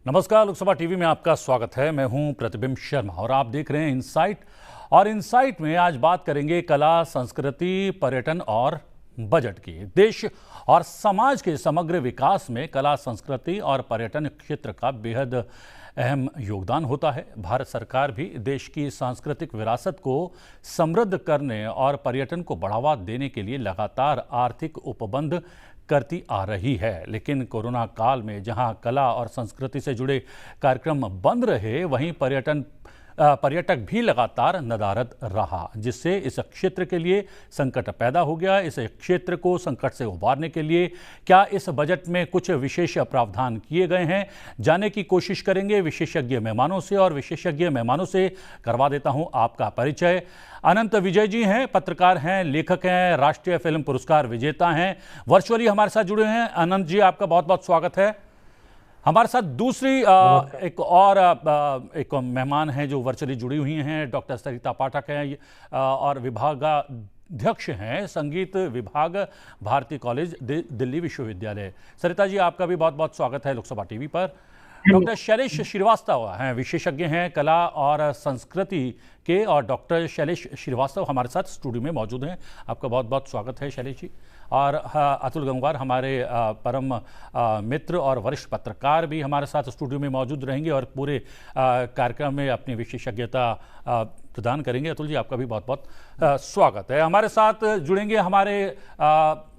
नमस्कार, लोकसभा टीवी में आपका स्वागत है। मैं हूं प्रतिबिंब शर्मा और आप देख रहे हैं इनसाइट। और इनसाइट में आज बात करेंगे कला, संस्कृति, पर्यटन और बजट की। देश और समाज के समग्र विकास में कला, संस्कृति और पर्यटन क्षेत्र का बेहद अहम योगदान होता है। भारत सरकार भी देश की सांस्कृतिक विरासत को समृद्ध करने और पर्यटन को बढ़ावा देने के लिए लगातार आर्थिक उपबंध करती आ रही है। लेकिन कोरोना काल में जहां कला और संस्कृति से जुड़े कार्यक्रम बंद रहे, वहीं पर्यटक भी लगातार नदारद रहा, जिससे इस क्षेत्र के लिए संकट पैदा हो गया। इस क्षेत्र को संकट से उबारने के लिए क्या इस बजट में कुछ विशेष प्रावधान किए गए हैं, जानने की कोशिश करेंगे विशेषज्ञ मेहमानों से। और विशेषज्ञ मेहमानों से करवा देता हूं आपका परिचय। अनंत विजय जी हैं, पत्रकार हैं, लेखक हैं, राष्ट्रीय फिल्म पुरस्कार विजेता हैं, वर्चुअली हमारे साथ जुड़े हैं। अनंत जी, आपका बहुत बहुत स्वागत है। हमारे साथ दूसरी एक मेहमान हैं जो वर्चुअली जुड़ी हुई हैं, डॉक्टर सरिता पाठक हैं और विभागाध्यक्ष हैं संगीत विभाग, भारती कॉलेज दिल्ली विश्वविद्यालय। सरिता जी, आपका भी बहुत बहुत स्वागत है लोकसभा टीवी पर। डॉक्टर शैलेश श्रीवास्तव हैं, विशेषज्ञ हैं कला और संस्कृति के, और डॉक्टर शैलेश श्रीवास्तव हमारे साथ स्टूडियो में मौजूद हैं। आपका बहुत बहुत स्वागत है शैलेश जी। और अतुल गंगवार हमारे परम मित्र और वरिष्ठ पत्रकार भी हमारे साथ स्टूडियो में मौजूद रहेंगे और पूरे कार्यक्रम में अपनी विशेषज्ञता प्रदान करेंगे। अतुल जी, आपका भी बहुत बहुत स्वागत है। हमारे साथ जुड़ेंगे हमारे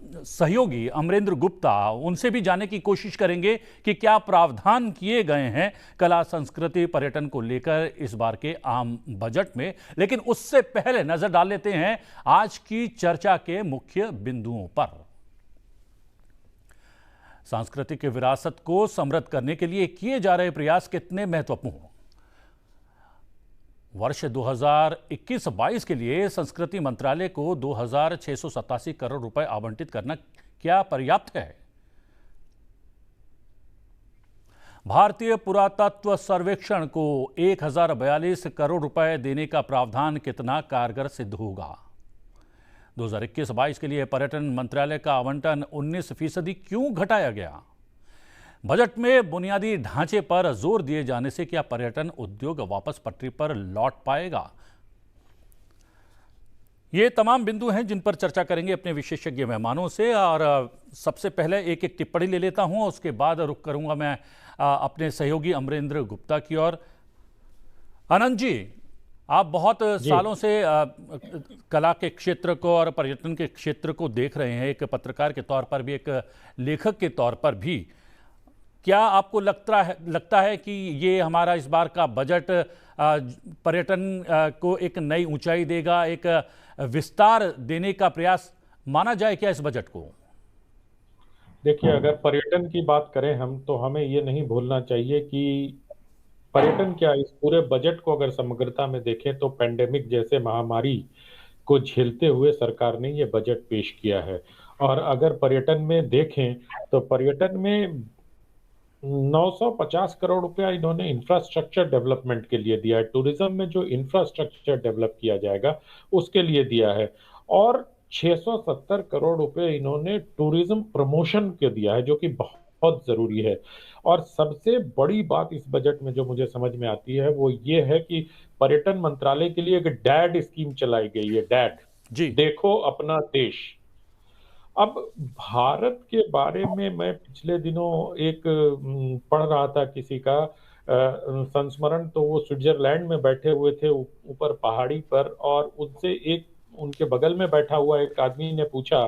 सहयोगी अमरेंद्र गुप्ता, उनसे भी जानने की कोशिश करेंगे कि क्या प्रावधान किए गए हैं कला, संस्कृति, पर्यटन को लेकर इस बार के आम बजट में। लेकिन उससे पहले नजर डाल लेते हैं आज की चर्चा के मुख्य बिंदुओं पर। सांस्कृतिक विरासत को समृद्ध करने के लिए किए जा रहे प्रयास कितने महत्वपूर्ण। वर्ष 2021-22 के लिए संस्कृति मंत्रालय को 2,687 करोड़ रुपए आवंटित करना क्या पर्याप्त है? भारतीय पुरातत्व सर्वेक्षण को 1,042 करोड़ रुपए देने का प्रावधान कितना कारगर सिद्ध होगा? 2021-22 के लिए पर्यटन मंत्रालय का आवंटन 19% क्यों घटाया गया? बजट में बुनियादी ढांचे पर जोर दिए जाने से क्या पर्यटन उद्योग वापस पटरी पर लौट पाएगा? ये तमाम बिंदु हैं जिन पर चर्चा करेंगे अपने विशेषज्ञ मेहमानों से। और सबसे पहले एक एक टिप्पणी ले लेता हूं, उसके बाद रुख करूंगा मैं अपने सहयोगी अमरेंद्र गुप्ता की ओर। अनंत जी, आप बहुत सालों से कला के क्षेत्र को और पर्यटन के क्षेत्र को देख रहे हैं, एक पत्रकार के तौर पर भी, एक लेखक के तौर पर भी। क्या आपको लगता है कि ये हमारा इस बार का बजट पर्यटन को एक नई ऊंचाई देगा, एक विस्तार देने का प्रयास माना जाए क्या इस बजट को? देखिए, अगर पर्यटन की बात करें हम, तो हमें ये नहीं भूलना चाहिए कि पर्यटन क्या, इस पूरे बजट को अगर समग्रता में देखें तो पैंडेमिक जैसे महामारी को झेलते हुए सरकार ने ये बजट पेश किया है। और अगर पर्यटन में देखें तो पर्यटन में 950 करोड़ रुपया इन्होंने इंफ्रास्ट्रक्चर डेवलपमेंट के लिए दिया है। टूरिज्म में जो इंफ्रास्ट्रक्चर डेवलप किया जाएगा उसके लिए दिया है। और 670 करोड़ रुपए इन्होंने टूरिज्म प्रमोशन के दिया है, जो कि बहुत जरूरी है। और सबसे बड़ी बात इस बजट में जो मुझे समझ में आती है वो ये है कि पर्यटन मंत्रालय के लिए एक डैड स्कीम चलाई गई है। डैड जी, देखो अपना देश। अब भारत के बारे में मैं पिछले दिनों एक पढ़ रहा था किसी का संस्मरण, तो वो स्विट्जरलैंड में बैठे हुए थे ऊपर पहाड़ी पर, और उनसे एक उनके बगल में बैठा हुआ एक आदमी ने पूछा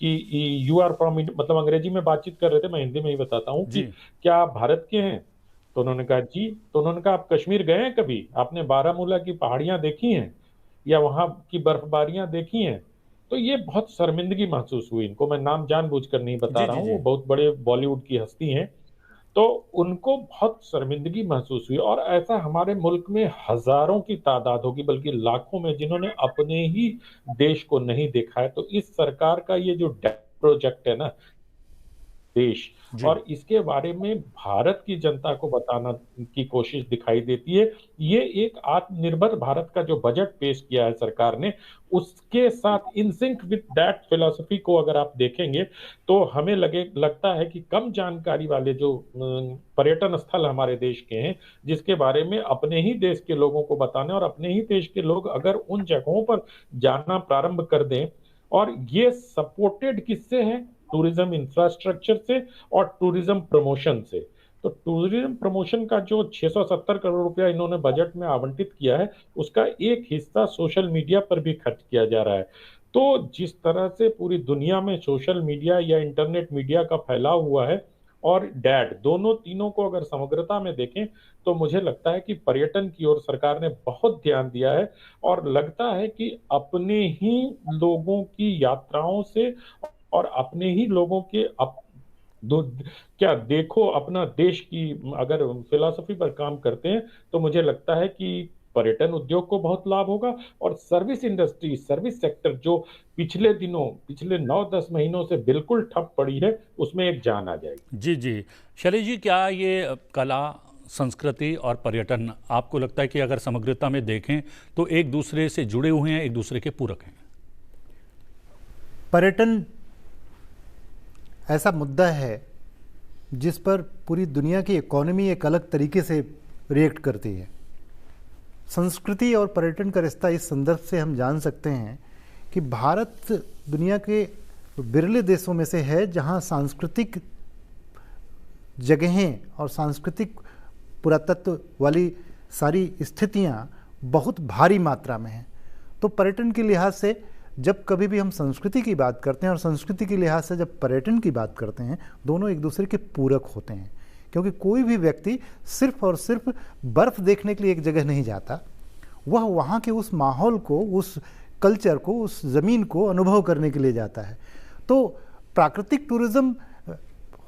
कि यू आर फ्रॉम, मतलब अंग्रेजी में बातचीत कर रहे थे, मैं हिंदी में ही बताता हूँ, कि जी, क्या आप भारत के हैं? तो उन्होंने कहा जी। तो उन्होंने कहा आप कश्मीर गए हैं कभी? आपने बारामूला की पहाड़ियां देखी हैं या वहां की बर्फबारियां देखी हैं? तो ये बहुत शर्मिंदगी महसूस हुई इनको। मैं नाम जानबूझकर नहीं बता जी, रहा जी, हूँ, जी। वो बहुत बड़े बॉलीवुड की हस्ती हैं। तो उनको बहुत शर्मिंदगी महसूस हुई। और ऐसा हमारे मुल्क में हजारों की तादाद होगी, बल्कि लाखों में, जिन्होंने अपने ही देश को नहीं देखा है। तो इस सरकार का ये जो प्रोजेक्ट है ना, देश, जी। और इसके बारे में भारत की जनता को बताना की कोशिश दिखाई देती है। ये एक आत्मनिर्भर भारत का जो बजट पेश किया है सरकार ने, उसके साथ in sync with that philosophy को अगर आप देखेंगे, तो हमें लगता है कि कम जानकारी वाले जो पर्यटन स्थल हमारे देश के हैं, जिसके बारे में अपने ही देश के लोगों को बताने, और अपने ही देश के लोग अगर उन जगहों पर जाना प्रारंभ कर दें, और ये सपोर्टेड किससे है? टूरिज्म इंफ्रास्ट्रक्चर से और टूरिज्म प्रमोशन से। तो टूरिज्म प्रमोशन का जो 670 करोड़ रुपया इन्होंने बजट में आवंटित किया है, उसका एक हिस्सा सोशल मीडिया पर भी खर्च किया जा रहा है। तो जिस तरह से पूरी दुनिया में सोशल मीडिया या इंटरनेट मीडिया का फैलाव हुआ है, और डैड दोनों तीनों को अगर समग्रता में देखें, तो मुझे लगता है कि पर्यटन की ओर सरकार ने बहुत ध्यान दिया है, और लगता है कि अपने ही लोगों की यात्राओं से और अपने ही लोगों के दो क्या देखो अपना देश की अगर फिलॉसफी पर काम करते हैं, तो मुझे लगता है कि पर्यटन उद्योग को बहुत लाभ होगा, और सर्विस इंडस्ट्री, सर्विस सेक्टर जो पिछले 9-10 महीनों से बिल्कुल ठप पड़ी है, उसमें एक जान आ जाएगी। जी जी। शैलेश जी, क्या ये कला, संस्कृति और पर्यटन आपको लगता है कि अगर समग्रता में देखें तो एक दूसरे से जुड़े हुए हैं, एक दूसरे के पूरक हैं? पर्यटन ऐसा मुद्दा है जिस पर पूरी दुनिया की इकोनॉमी एक अलग तरीके से रिएक्ट करती है। संस्कृति और पर्यटन का रिश्ता इस संदर्भ से हम जान सकते हैं कि भारत दुनिया के विरले देशों में से है जहां सांस्कृतिक जगहें और सांस्कृतिक पुरातत्व वाली सारी स्थितियां बहुत भारी मात्रा में हैं। तो पर्यटन के लिहाज से जब कभी भी हम संस्कृति की बात करते हैं और संस्कृति के लिहाज से जब पर्यटन की बात करते हैं, दोनों एक दूसरे के पूरक होते हैं। क्योंकि कोई भी व्यक्ति सिर्फ और सिर्फ बर्फ़ देखने के लिए एक जगह नहीं जाता, वह वहाँ के उस माहौल को, उस कल्चर को, उस ज़मीन को अनुभव करने के लिए जाता है। तो प्राकृतिक टूरिज़्म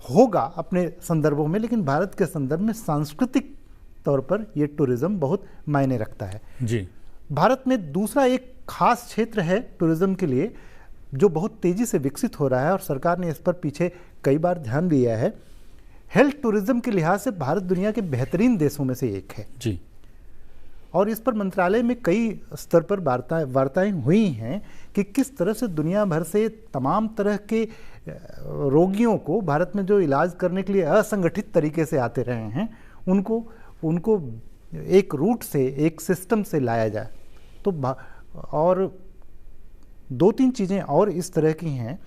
होगा अपने संदर्भों में, लेकिन भारत के संदर्भ में सांस्कृतिक तौर पर यह टूरिज़्म बहुत मायने रखता है। जी। भारत में दूसरा एक खास क्षेत्र है टूरिज़्म के लिए जो बहुत तेज़ी से विकसित हो रहा है, और सरकार ने इस पर पीछे कई बार ध्यान दिया है। हेल्थ टूरिज़्म के लिहाज से भारत दुनिया के बेहतरीन देशों में से एक है जी। और इस पर मंत्रालय में कई स्तर पर वार्ताएं हुई हैं कि किस तरह से दुनिया भर से तमाम तरह के रोगियों को भारत में जो इलाज करने के लिए असंगठित तरीके से आते रहे हैं, उनको एक रूट से, एक सिस्टम से लाया जाए। तो और 2-3 चीज़ें और इस तरह की हैं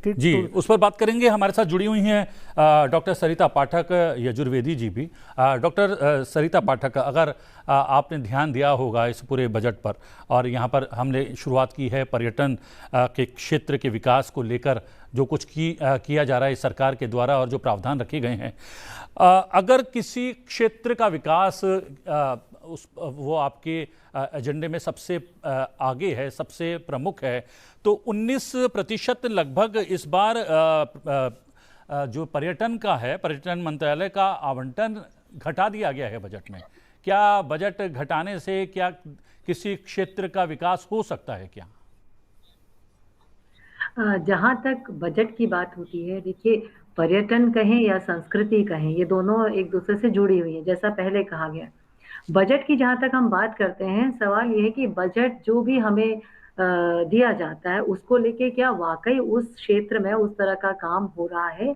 कि जी, उस पर बात करेंगे। हमारे साथ जुड़ी हुई हैं डॉक्टर सरिता पाठक यजुर्वेदी जी भी। डॉक्टर सरिता पाठक, अगर आपने ध्यान दिया होगा इस पूरे बजट पर, और यहाँ पर हमने शुरुआत की है पर्यटन के क्षेत्र के विकास को लेकर, जो कुछ किया जा रहा है इस सरकार के द्वारा और जो प्रावधान रखे गए हैं, अगर किसी क्षेत्र का विकास वो आपके एजेंडे में सबसे आगे है, सबसे प्रमुख है, तो 19% लगभग इस बार जो पर्यटन का है, पर्यटन मंत्रालय का आवंटन घटा दिया गया है बजट में। क्या बजट घटाने से क्या किसी क्षेत्र का विकास हो सकता है क्या? जहाँ तक बजट की बात होती है, देखिए पर्यटन कहें या संस्कृति कहें, ये दोनों एक दूसरे से जुड़ी हुई हैं, जैसा पहले कहा गया। बजट की जहाँ तक हम बात करते हैं, सवाल ये है कि बजट जो भी हमें दिया जाता है, उसको लेके क्या वाकई उस क्षेत्र में उस तरह का काम हो रहा है,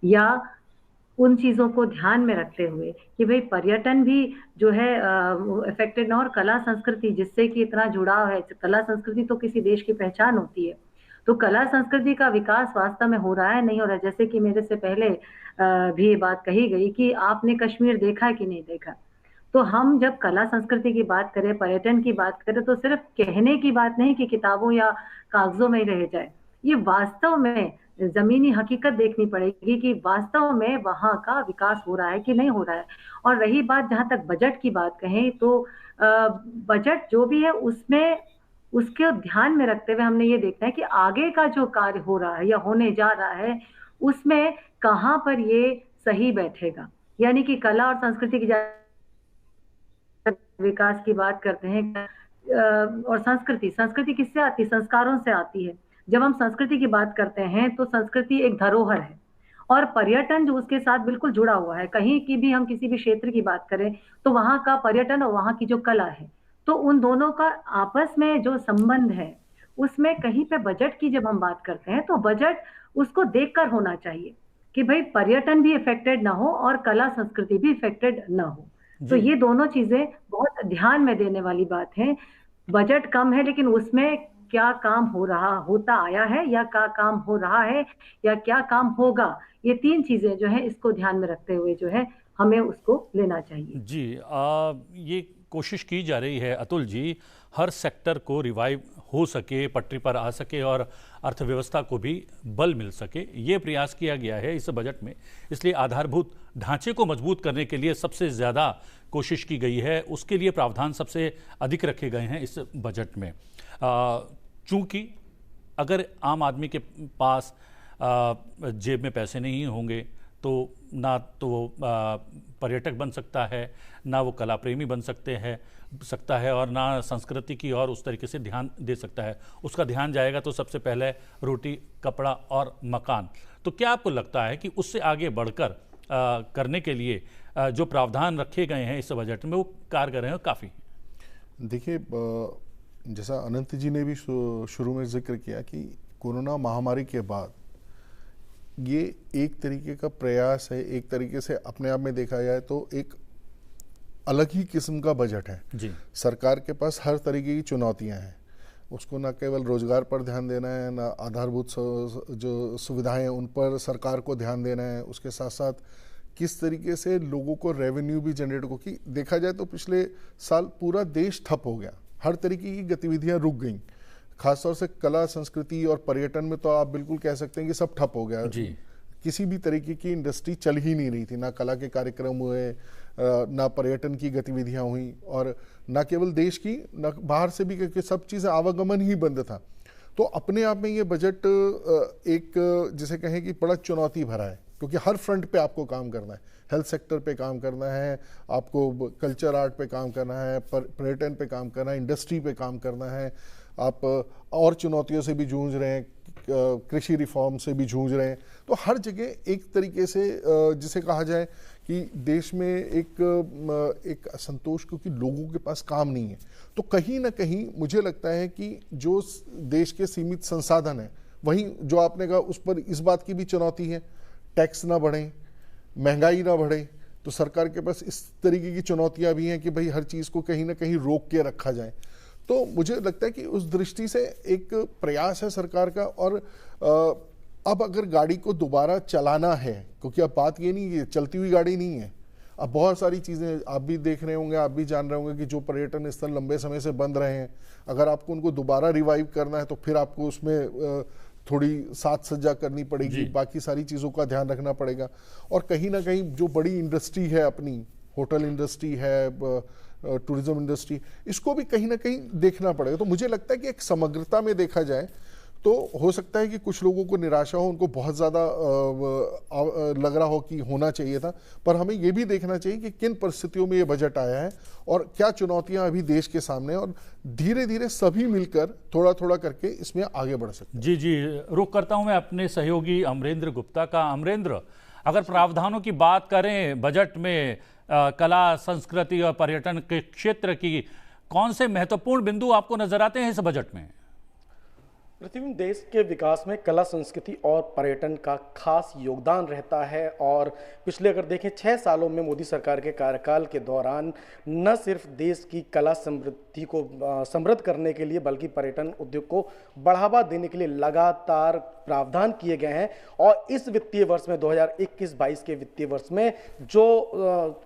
या उन चीज़ों को ध्यान में रखते हुए कि भई पर्यटन भी जो है अफेक्टेड ना, और कला संस्कृति जिससे कि इतना जुड़ाव है, कला संस्कृति तो किसी देश की पहचान होती है। तो कला संस्कृति का विकास वास्तव में हो रहा है, नहीं हो रहा है। जैसे कि मेरे से पहले भी ये बात कही गई कि आपने कश्मीर देखा कि नहीं देखा। तो हम जब कला संस्कृति की बात करें, पर्यटन की बात करें, तो सिर्फ कहने की बात नहीं कि किताबों या कागजों में ही रह जाए। ये वास्तव में ज़मीनी हकीकत देखनी पड़ेगी कि वास्तव में वहाँ का विकास हो रहा है कि नहीं हो रहा है। और रही बात जहाँ तक बजट की बात कहें, तो बजट जो भी है उसमें उसके ध्यान में रखते हुए हमने ये देखना है कि आगे का जो कार्य हो रहा है या होने जा रहा है, उसमें कहाँ पर ये सही बैठेगा। यानी कि कला और संस्कृति की विकास की बात करते हैं, और संस्कृति किससे आती है? संस्कारों से आती है। जब हम संस्कृति की बात करते हैं, तो संस्कृति एक धरोहर है, और पर्यटन जो उसके साथ बिल्कुल जुड़ा हुआ है। कहीं की भी हम किसी भी क्षेत्र की बात करें तो वहाँ का पर्यटन और वहाँ की जो कला है, तो उन दोनों का आपस में जो संबंध है, उसमें कहीं पे बजट की जब हम बात करते हैं तो बजट उसको देखकर होना चाहिए कि भाई पर्यटन भी इफेक्टेड ना हो और कला संस्कृति भी इफेक्टेड ना हो। तो जी ये दोनों चीजें बहुत ध्यान में देने वाली बात है। बजट कम है लेकिन उसमें क्या काम होता आया है, या क्या काम हो रहा है, या क्या काम होगा, ये 3 चीजें जो है इसको ध्यान में रखते हुए जो है हमें उसको लेना चाहिए। जी ये कोशिश की जा रही है अतुल जी, हर सेक्टर को रिवाइव हो सके, पटरी पर आ सके और अर्थव्यवस्था को भी बल मिल सके, ये प्रयास किया गया है इस बजट में। इसलिए आधारभूत ढांचे को मजबूत करने के लिए सबसे ज़्यादा कोशिश की गई है, उसके लिए प्रावधान सबसे अधिक रखे गए हैं इस बजट में। चूँकि अगर आम आदमी के पास जेब में पैसे नहीं होंगे तो ना तो वो पर्यटक बन सकता है, ना वो कला प्रेमी बन सकता है और ना संस्कृति की और उस तरीके से ध्यान दे सकता है। उसका ध्यान जाएगा तो सबसे पहले रोटी, कपड़ा और मकान। तो क्या आपको लगता है कि उससे आगे बढ़कर करने के लिए जो प्रावधान रखे गए हैं इस बजट में वो कारगर हैं और काफ़ी? देखिए, जैसा अनंत जी ने भी शुरू में जिक्र किया कि कोरोना महामारी के बाद ये एक तरीके का प्रयास है, एक तरीके से अपने आप में देखा जाए तो एक अलग ही किस्म का बजट है जी। सरकार के पास हर तरीके की चुनौतियां हैं, उसको न केवल रोजगार पर ध्यान देना है, न आधारभूत जो सुविधाएं हैं उन पर सरकार को ध्यान देना है, उसके साथ साथ किस तरीके से लोगों को रेवेन्यू भी जनरेट हो। कि देखा जाए तो पिछले साल पूरा देश ठप हो गया, हर तरीके की गतिविधियां रुक गईं, खासतौर से कला संस्कृति और पर्यटन में तो आप बिल्कुल कह सकते हैं कि सब ठप हो गया जी। किसी भी तरीके की इंडस्ट्री चल ही नहीं रही थी, ना कला के कार्यक्रम हुए, ना पर्यटन की गतिविधियां हुई, और ना केवल देश की, ना बाहर से भी, क्योंकि सब चीज़ें आवागमन ही बंद था। तो अपने आप में ये बजट एक जिसे कहें कि बड़ा चुनौती भरा है, क्योंकि हर फ्रंट पे आपको काम करना है, हेल्थ सेक्टर पे काम करना है, आपको कल्चर आर्ट पे काम करना है, पर्यटन पे काम करना है, इंडस्ट्री पे काम करना है, आप और चुनौतियों से भी जूझ रहे हैं, कृषि रिफॉर्म से भी जूझ रहे हैं। तो हर जगह एक तरीके से जिसे कहा जाए कि देश में एक असंतोष, क्योंकि लोगों के पास काम नहीं है। तो कहीं ना कहीं मुझे लगता है कि जो देश के सीमित संसाधन हैं, वहीं जो आपने कहा उस पर इस बात की भी चुनौती है, टैक्स ना बढ़े, महंगाई ना बढ़े, तो सरकार के पास इस तरीके की चुनौतियां भी हैं कि भाई हर चीज़ को कहीं ना कहीं रोक के रखा जाए। तो मुझे लगता है कि उस दृष्टि से एक प्रयास है सरकार का। और अब अगर गाड़ी को दोबारा चलाना है, क्योंकि अब बात ये नहीं है चलती हुई गाड़ी नहीं है, अब बहुत सारी चीज़ें आप भी देख रहे होंगे, आप भी जान रहे होंगे कि जो पर्यटन स्थल लंबे समय से बंद रहे हैं, अगर आपको उनको दोबारा रिवाइव करना है तो फिर आपको उसमें थोड़ी साज सज्जा करनी पड़ेगी, बाकी सारी चीज़ों का ध्यान रखना पड़ेगा। और कहीं ना कहीं जो बड़ी इंडस्ट्री है अपनी, होटल इंडस्ट्री है, टूरिज्म इंडस्ट्री, इसको भी कहीं ना कहीं देखना पड़ेगा। तो मुझे लगता है कि एक समग्रता में देखा जाए तो हो सकता है कि कुछ लोगों को निराशा हो, उनको बहुत ज़्यादा लग रहा हो कि होना चाहिए था, पर हमें ये भी देखना चाहिए कि किन परिस्थितियों में ये बजट आया है और क्या चुनौतियां अभी देश के सामने, और धीरे धीरे सभी मिलकर थोड़ा थोड़ा करके इसमें आगे बढ़ सकते हैं। जी जी, रुक करता हूं मैं अपने सहयोगी अमरेंद्र गुप्ता का। अमरेंद्र, अगर प्रावधानों की बात करें बजट में, कला संस्कृति और पर्यटन के क्षेत्र की कौन से महत्वपूर्ण बिंदु आपको नजर आते हैं इस बजट में? पृथ्वी देश के विकास में कला संस्कृति और पर्यटन का खास योगदान रहता है। और पिछले अगर देखें 6 सालों में मोदी सरकार के कार्यकाल के दौरान न सिर्फ देश की कला समृद्धि को समृद्ध करने के लिए बल्कि पर्यटन उद्योग को बढ़ावा देने के लिए लगातार प्रावधान किए गए हैं। और इस वित्तीय वर्ष में 2021-22 के वित्तीय वर्ष में जो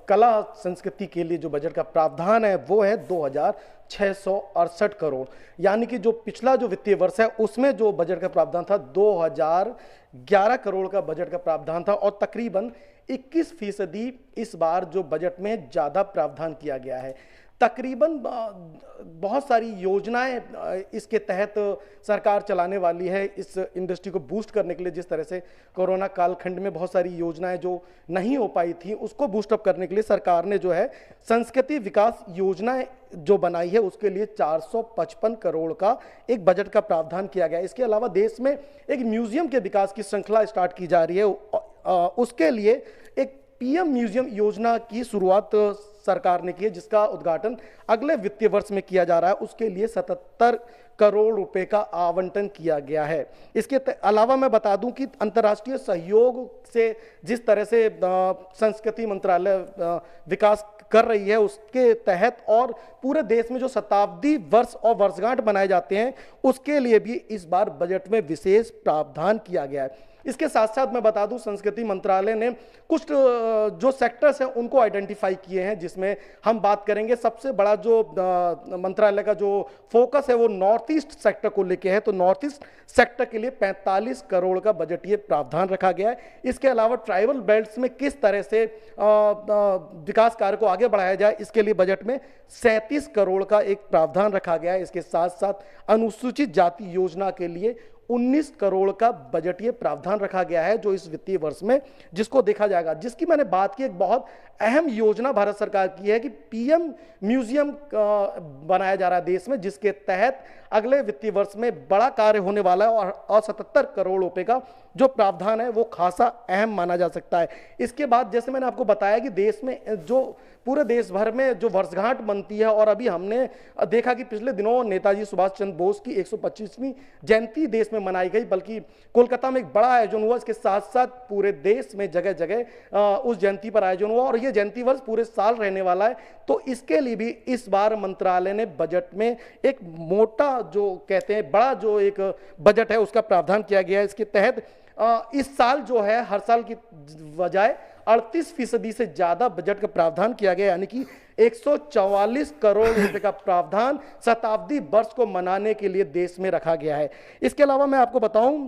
कला संस्कृति के लिए जो बजट का प्रावधान है वो है 2668 करोड़, यानी कि जो पिछला जो वित्तीय वर्ष है उसमें जो बजट का प्रावधान था 2011 करोड़ का बजट का प्रावधान था, और तकरीबन 21% इस बार जो बजट में ज़्यादा प्रावधान किया गया है। तकरीबन बहुत सारी योजनाएं इसके तहत सरकार चलाने वाली है इस इंडस्ट्री को बूस्ट करने के लिए। जिस तरह से कोरोना कालखंड में बहुत सारी योजनाएं जो नहीं हो पाई थी उसको बूस्ट अप करने के लिए सरकार ने जो है संस्कृति विकास योजनाएं जो बनाई है उसके लिए 455 करोड़ का एक बजट का प्रावधान किया गया। इसके अलावा देश में एक म्यूजियम के विकास की श्रृंखला स्टार्ट की जा रही है उसके लिए एक पीएम म्यूजियम योजना की शुरुआत सरकार ने की है, जिसका उद्घाटन अगले वित्तीय वर्ष में किया जा रहा है। उसके लिए 77 करोड़ रुपए का आवंटन किया गया है। इसके अलावा मैं बता दूं कि अंतर्राष्ट्रीय सहयोग से जिस तरह से संस्कृति मंत्रालय विकास कर रही है, उसके तहत और पूरे देश में जो शताब्दी वर्ष और वर्षगांठ बनाए जाते हैं, उसके लिए भी इस बार बजट में विशेष प्रावधान किया गया है। इसके साथ साथ मैं बता दूं, संस्कृति मंत्रालय ने कुछ जो सेक्टर्स हैं उनको आइडेंटिफाई किए हैं, जिसमें हम बात करेंगे सबसे बड़ा जो मंत्रालय का जो फोकस है वो नॉर्थ ईस्ट सेक्टर को लेके है। तो नॉर्थ ईस्ट सेक्टर के लिए 45 करोड़ का बजटीय प्रावधान रखा गया है। इसके अलावा ट्राइबल बेल्ट्स में किस तरह से विकास कार्य को आगे बढ़ाया जाए, इसके लिए बजट में 37 करोड़ का एक प्रावधान रखा गया है। इसके साथ साथ अनुसूचित जाति योजना के लिए 19 करोड़ का बजटीय प्रावधान रखा गया है, जो इस वित्तीय वर्ष में जिसको देखा जाएगा। जिसकी मैंने बात की, एक बहुत अहम योजना भारत सरकार की है कि पीएम म्यूजियम बनाया जा रहा है देश में, जिसके तहत अगले वित्तीय वर्ष में बड़ा कार्य होने वाला है और 77 करोड़ रुपए का जो प्रावधान है वो खासा अहम माना जा सकता है। इसके बाद जैसे मैंने आपको बताया कि देश में जो पूरे देश भर में जो वर्षगांठ बनती है, और अभी हमने देखा कि पिछले दिनों नेताजी सुभाष चंद्र बोस की 125वीं जयंती देश में मनाई गई, बल्कि कोलकाता में एक बड़ा आयोजन हुआ। इसके साथ साथ पूरे देश में जगह जगह उस जयंती पर आयोजन हुआ, और ये जयंती वर्ष पूरे साल रहने वाला है। तो इसके लिए भी इस बार मंत्रालय ने बजट में एक मोटा जो कहते हैं बड़ा जो एक बजट है उसका प्रावधान किया गया है। इसके तहत इस साल जो है हर साल की बजाय 38% से ज्यादा बजट का प्रावधान किया गया, यानी कि 144 करोड़ रुपए का प्रावधान शताब्दी वर्ष को मनाने के लिए देश में रखा गया है। इसके अलावा मैं आपको बताऊं,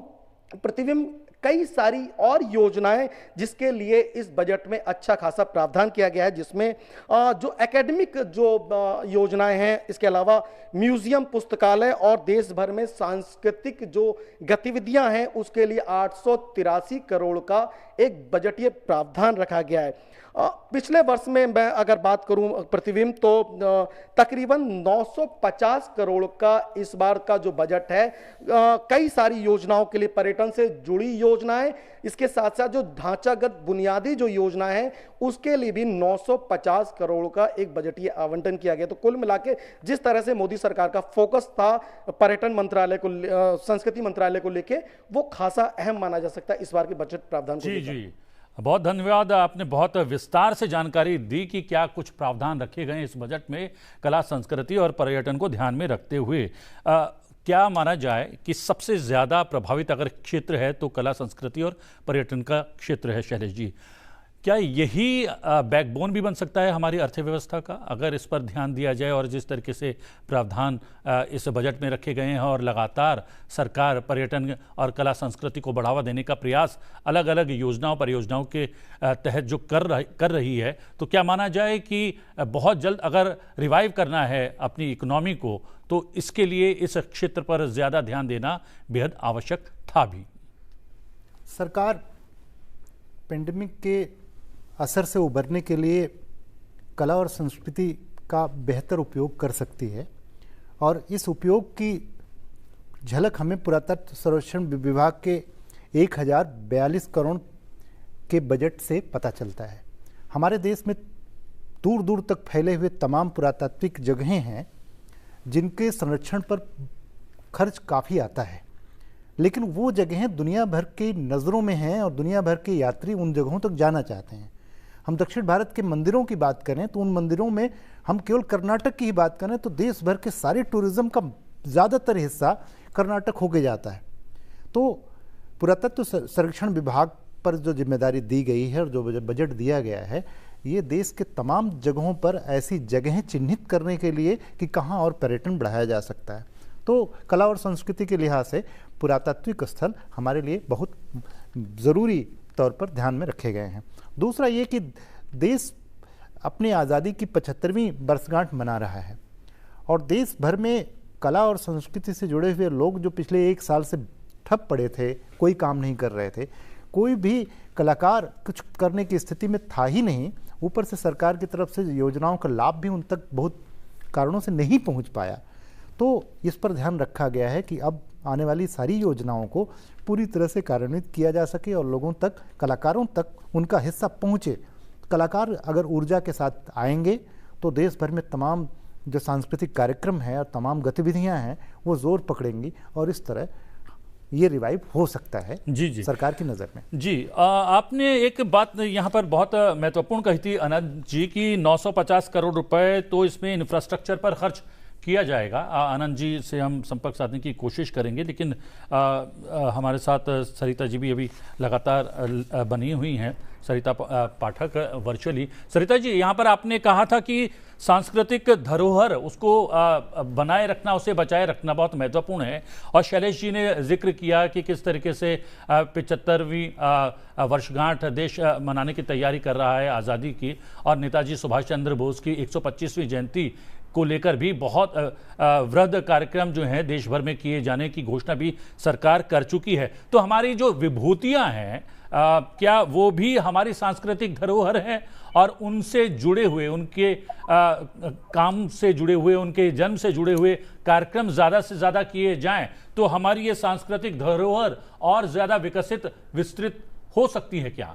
प्रतिबिंब कई सारी और योजनाएं जिसके लिए इस बजट में अच्छा खासा प्रावधान किया गया है, जिसमें जो एकेडमिक जो योजनाएं हैं, इसके अलावा म्यूजियम, पुस्तकालय और देश भर में सांस्कृतिक जो गतिविधियां हैं उसके लिए 883 करोड़ का एक बजटीय प्रावधान रखा गया है। पिछले वर्ष में मैं अगर बात करूं प्रतिबिंब, तो तकरीबन 950 करोड़ का इस बार का जो बजट है कई सारी योजनाओं के लिए, पर्यटन से जुड़ी योजनाएं, इसके साथ साथ जो ढांचागत बुनियादी जो योजनाएं हैं उसके लिए भी 950 करोड़ का एक बजटीय आवंटन किया गया। तो कुल मिला के जिस तरह से मोदी सरकार का फोकस था पर्यटन मंत्रालय को, संस्कृति मंत्रालय को लेके, वो खासा अहम माना जा सकता है इस बार के बजट प्रावधान को। जी बहुत धन्यवाद, आपने बहुत विस्तार से जानकारी दी कि क्या कुछ प्रावधान रखे गए इस बजट में कला, संस्कृति और पर्यटन को ध्यान में रखते हुए। क्या माना जाए कि सबसे ज़्यादा प्रभावित अगर क्षेत्र है तो कला, संस्कृति और पर्यटन का क्षेत्र है। शैलेश जी, क्या यही बैकबोन भी बन सकता है हमारी अर्थव्यवस्था का, अगर इस पर ध्यान दिया जाए और जिस तरीके से प्रावधान इस बजट में रखे गए हैं और लगातार सरकार पर्यटन और कला संस्कृति को बढ़ावा देने का प्रयास अलग अलग योजनाओं परियोजनाओं के तहत जो कर रही है, तो क्या माना जाए कि बहुत जल्द अगर रिवाइव करना है अपनी इकोनॉमी को तो इसके लिए इस क्षेत्र पर ज़्यादा ध्यान देना बेहद आवश्यक था भी? सरकार पेंडेमिक के असर से उबरने के लिए कला और संस्कृति का बेहतर उपयोग कर सकती है, और इस उपयोग की झलक हमें पुरातत्व सर्वेक्षण विभाग के 1042 करोड़ के बजट से पता चलता है। हमारे देश में दूर दूर तक फैले हुए तमाम पुरातात्विक जगहें हैं जिनके संरक्षण पर खर्च काफ़ी आता है, लेकिन वो जगहें दुनिया भर की नज़रों में हैं और दुनिया भर के यात्री उन जगहों तक जाना चाहते हैं। हम दक्षिण भारत के मंदिरों की बात करें तो उन मंदिरों में, हम केवल कर्नाटक की ही बात करें तो देश भर के सारे टूरिज्म का ज़्यादातर हिस्सा कर्नाटक होके जाता है। तो पुरातत्व सर्वेक्षण विभाग पर जो जिम्मेदारी दी गई है और जो बजट दिया गया है, ये देश के तमाम जगहों पर ऐसी जगहें चिन्हित करने के लिए कि कहाँ और पर्यटन बढ़ाया जा सकता है। तो कला और संस्कृति के लिहाज से पुरातात्विक स्थल हमारे लिए बहुत ज़रूरी तौर पर ध्यान में रखे गए हैं। दूसरा ये कि देश अपनी आज़ादी की 75वीं वर्षगांठ मना रहा है, और देश भर में कला और संस्कृति से जुड़े हुए लोग जो पिछले 1 साल से ठप पड़े थे, कोई काम नहीं कर रहे थे, कोई भी कलाकार कुछ करने की स्थिति में था ही नहीं, ऊपर से सरकार की तरफ से योजनाओं का लाभ भी उन तक बहुत कारणों से नहीं पहुंच पाया। तो इस पर ध्यान रखा गया है कि अब आने वाली सारी योजनाओं को पूरी तरह से कार्यान्वित किया जा सके और लोगों तक, कलाकारों तक उनका हिस्सा पहुँचे। कलाकार अगर ऊर्जा के साथ आएंगे तो देश भर में तमाम जो सांस्कृतिक कार्यक्रम हैं और तमाम गतिविधियां हैं वो जोर पकड़ेंगी और इस तरह ये रिवाइव हो सकता है जी सरकार की नज़र में। जी आपने एक बात यहाँ पर बहुत महत्वपूर्ण कही थी आनंद जी की 950 करोड़ रुपए तो इसमें इंफ्रास्ट्रक्चर पर खर्च किया जाएगा। आनंद जी से हम संपर्क साधने की कोशिश करेंगे, लेकिन हमारे साथ सरिता जी भी अभी लगातार बनी हुई हैं, सरिता पाठक वर्चुअली। सरिता जी, यहाँ पर आपने कहा था कि सांस्कृतिक धरोहर उसको बनाए रखना, उसे बचाए रखना बहुत महत्वपूर्ण है, और शैलेश जी ने जिक्र किया कि किस तरीके से 75वीं वर्षगांठ देश मनाने की तैयारी कर रहा है आज़ादी की, और नेताजी सुभाष चंद्र बोस की 125वीं जयंती को लेकर भी बहुत वृहद कार्यक्रम जो हैं देश भर में किए जाने की घोषणा भी सरकार कर चुकी है। तो हमारी जो विभूतियां हैं क्या वो भी हमारी सांस्कृतिक धरोहर हैं, और उनसे जुड़े हुए, उनके काम से जुड़े हुए, उनके जन्म से जुड़े हुए कार्यक्रम ज़्यादा से ज़्यादा किए जाएं तो हमारी ये सांस्कृतिक धरोहर और ज़्यादा विकसित, विस्तृत हो सकती है क्या?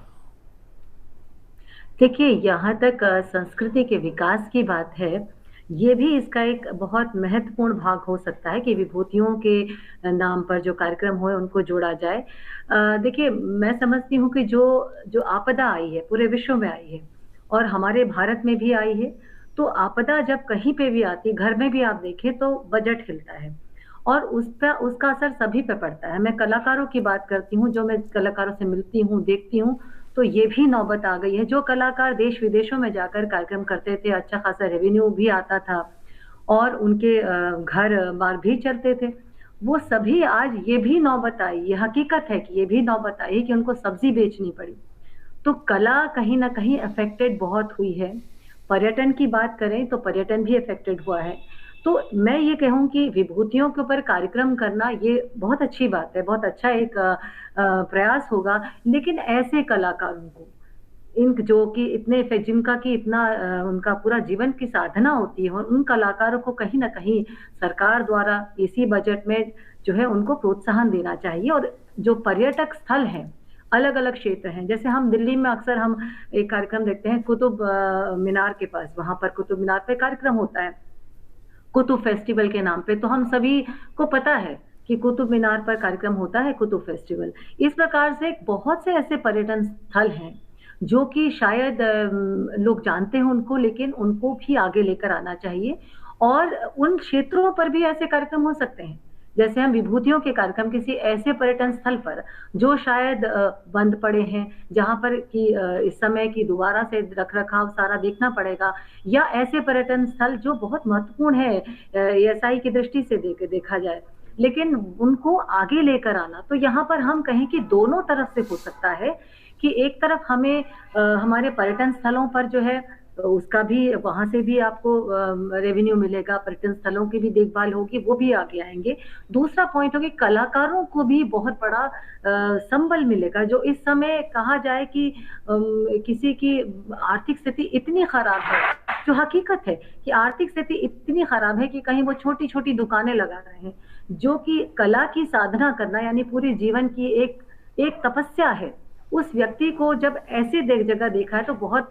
देखिए, यहाँ तक संस्कृति के विकास की बात है, ये भी इसका एक बहुत महत्वपूर्ण भाग हो सकता है कि विभूतियों के नाम पर जो कार्यक्रम हो उनको जोड़ा जाए। देखिए, मैं समझती हूँ कि जो आपदा आई है पूरे विश्व में आई है और हमारे भारत में भी आई है, तो आपदा जब कहीं पे भी आती है, घर में भी आप देखें तो बजट हिलता है और उसका असर सभी पे पड़ता है। मैं कलाकारों की बात करती हूँ, जो मैं कलाकारों से मिलती हूँ, देखती हूँ, तो ये भी नौबत आ गई है। जो कलाकार देश विदेशों में जाकर कार्यक्रम करते थे, अच्छा खासा रेवेन्यू भी आता था और उनके घर बार भी चलते थे, वो सभी आज ये भी नौबत आई, ये हकीकत है कि ये भी नौबत आई कि उनको सब्जी बेचनी पड़ी। तो कला कहीं ना कहीं अफेक्टेड बहुत हुई है। पर्यटन की बात करें तो पर्यटन भी अफेक्टेड हुआ है। तो मैं ये कहूँ कि विभूतियों के ऊपर कार्यक्रम करना ये बहुत अच्छी बात है, बहुत अच्छा एक प्रयास होगा, लेकिन ऐसे कलाकारों को, जो कि इतने जिनका कि इतना उनका पूरा जीवन की साधना होती है, और उन कलाकारों को कहीं ना कहीं सरकार द्वारा इसी बजट में जो है उनको प्रोत्साहन देना चाहिए। और जो पर्यटक स्थल हैं, अलग अलग क्षेत्र हैं, जैसे हम दिल्ली में अक्सर हम एक कार्यक्रम देखते हैं कुतुब मीनार के पास, वहां पर कुतुब मीनार पे कार्यक्रम होता है कुतुब फेस्टिवल के नाम पे, तो हम सभी को पता है कि कुतुब मीनार पर कार्यक्रम होता है कुतुब फेस्टिवल। इस प्रकार से बहुत से ऐसे पर्यटन स्थल हैं जो कि शायद लोग जानते हैं उनको, लेकिन उनको भी आगे लेकर आना चाहिए, और उन क्षेत्रों पर भी ऐसे कार्यक्रम हो सकते हैं। जैसे हम विभूतियों के कार्यक्रम किसी ऐसे पर्यटन स्थल पर जो शायद बंद पड़े हैं, जहां पर कि इस समय की दोबारा से रखरखाव सारा देखना पड़ेगा, या ऐसे पर्यटन स्थल जो बहुत महत्वपूर्ण है एएसआई की दृष्टि से देखा जाए, लेकिन उनको आगे लेकर आना। तो यहाँ पर हम कहें कि दोनों तरफ से हो सकता है कि एक तरफ हमें हमारे पर्यटन स्थलों पर जो है उसका भी, वहां से भी आपको रेवेन्यू मिलेगा, पर्यटन स्थलों की भी देखभाल होगी, वो भी आगे आएंगे। दूसरा पॉइंट होगी, कलाकारों को भी बहुत बड़ा संबल मिलेगा। जो इस समय कहा जाए कि किसी की आर्थिक स्थिति इतनी खराब है, जो हकीकत है कि आर्थिक स्थिति इतनी खराब है कि कहीं वो छोटी छोटी दुकानें लगा रहे हैं, जो कि कला की साधना करना यानी पूरे जीवन की एक तपस्या है। उस व्यक्ति को जब ऐसी जगह देखा है तो बहुत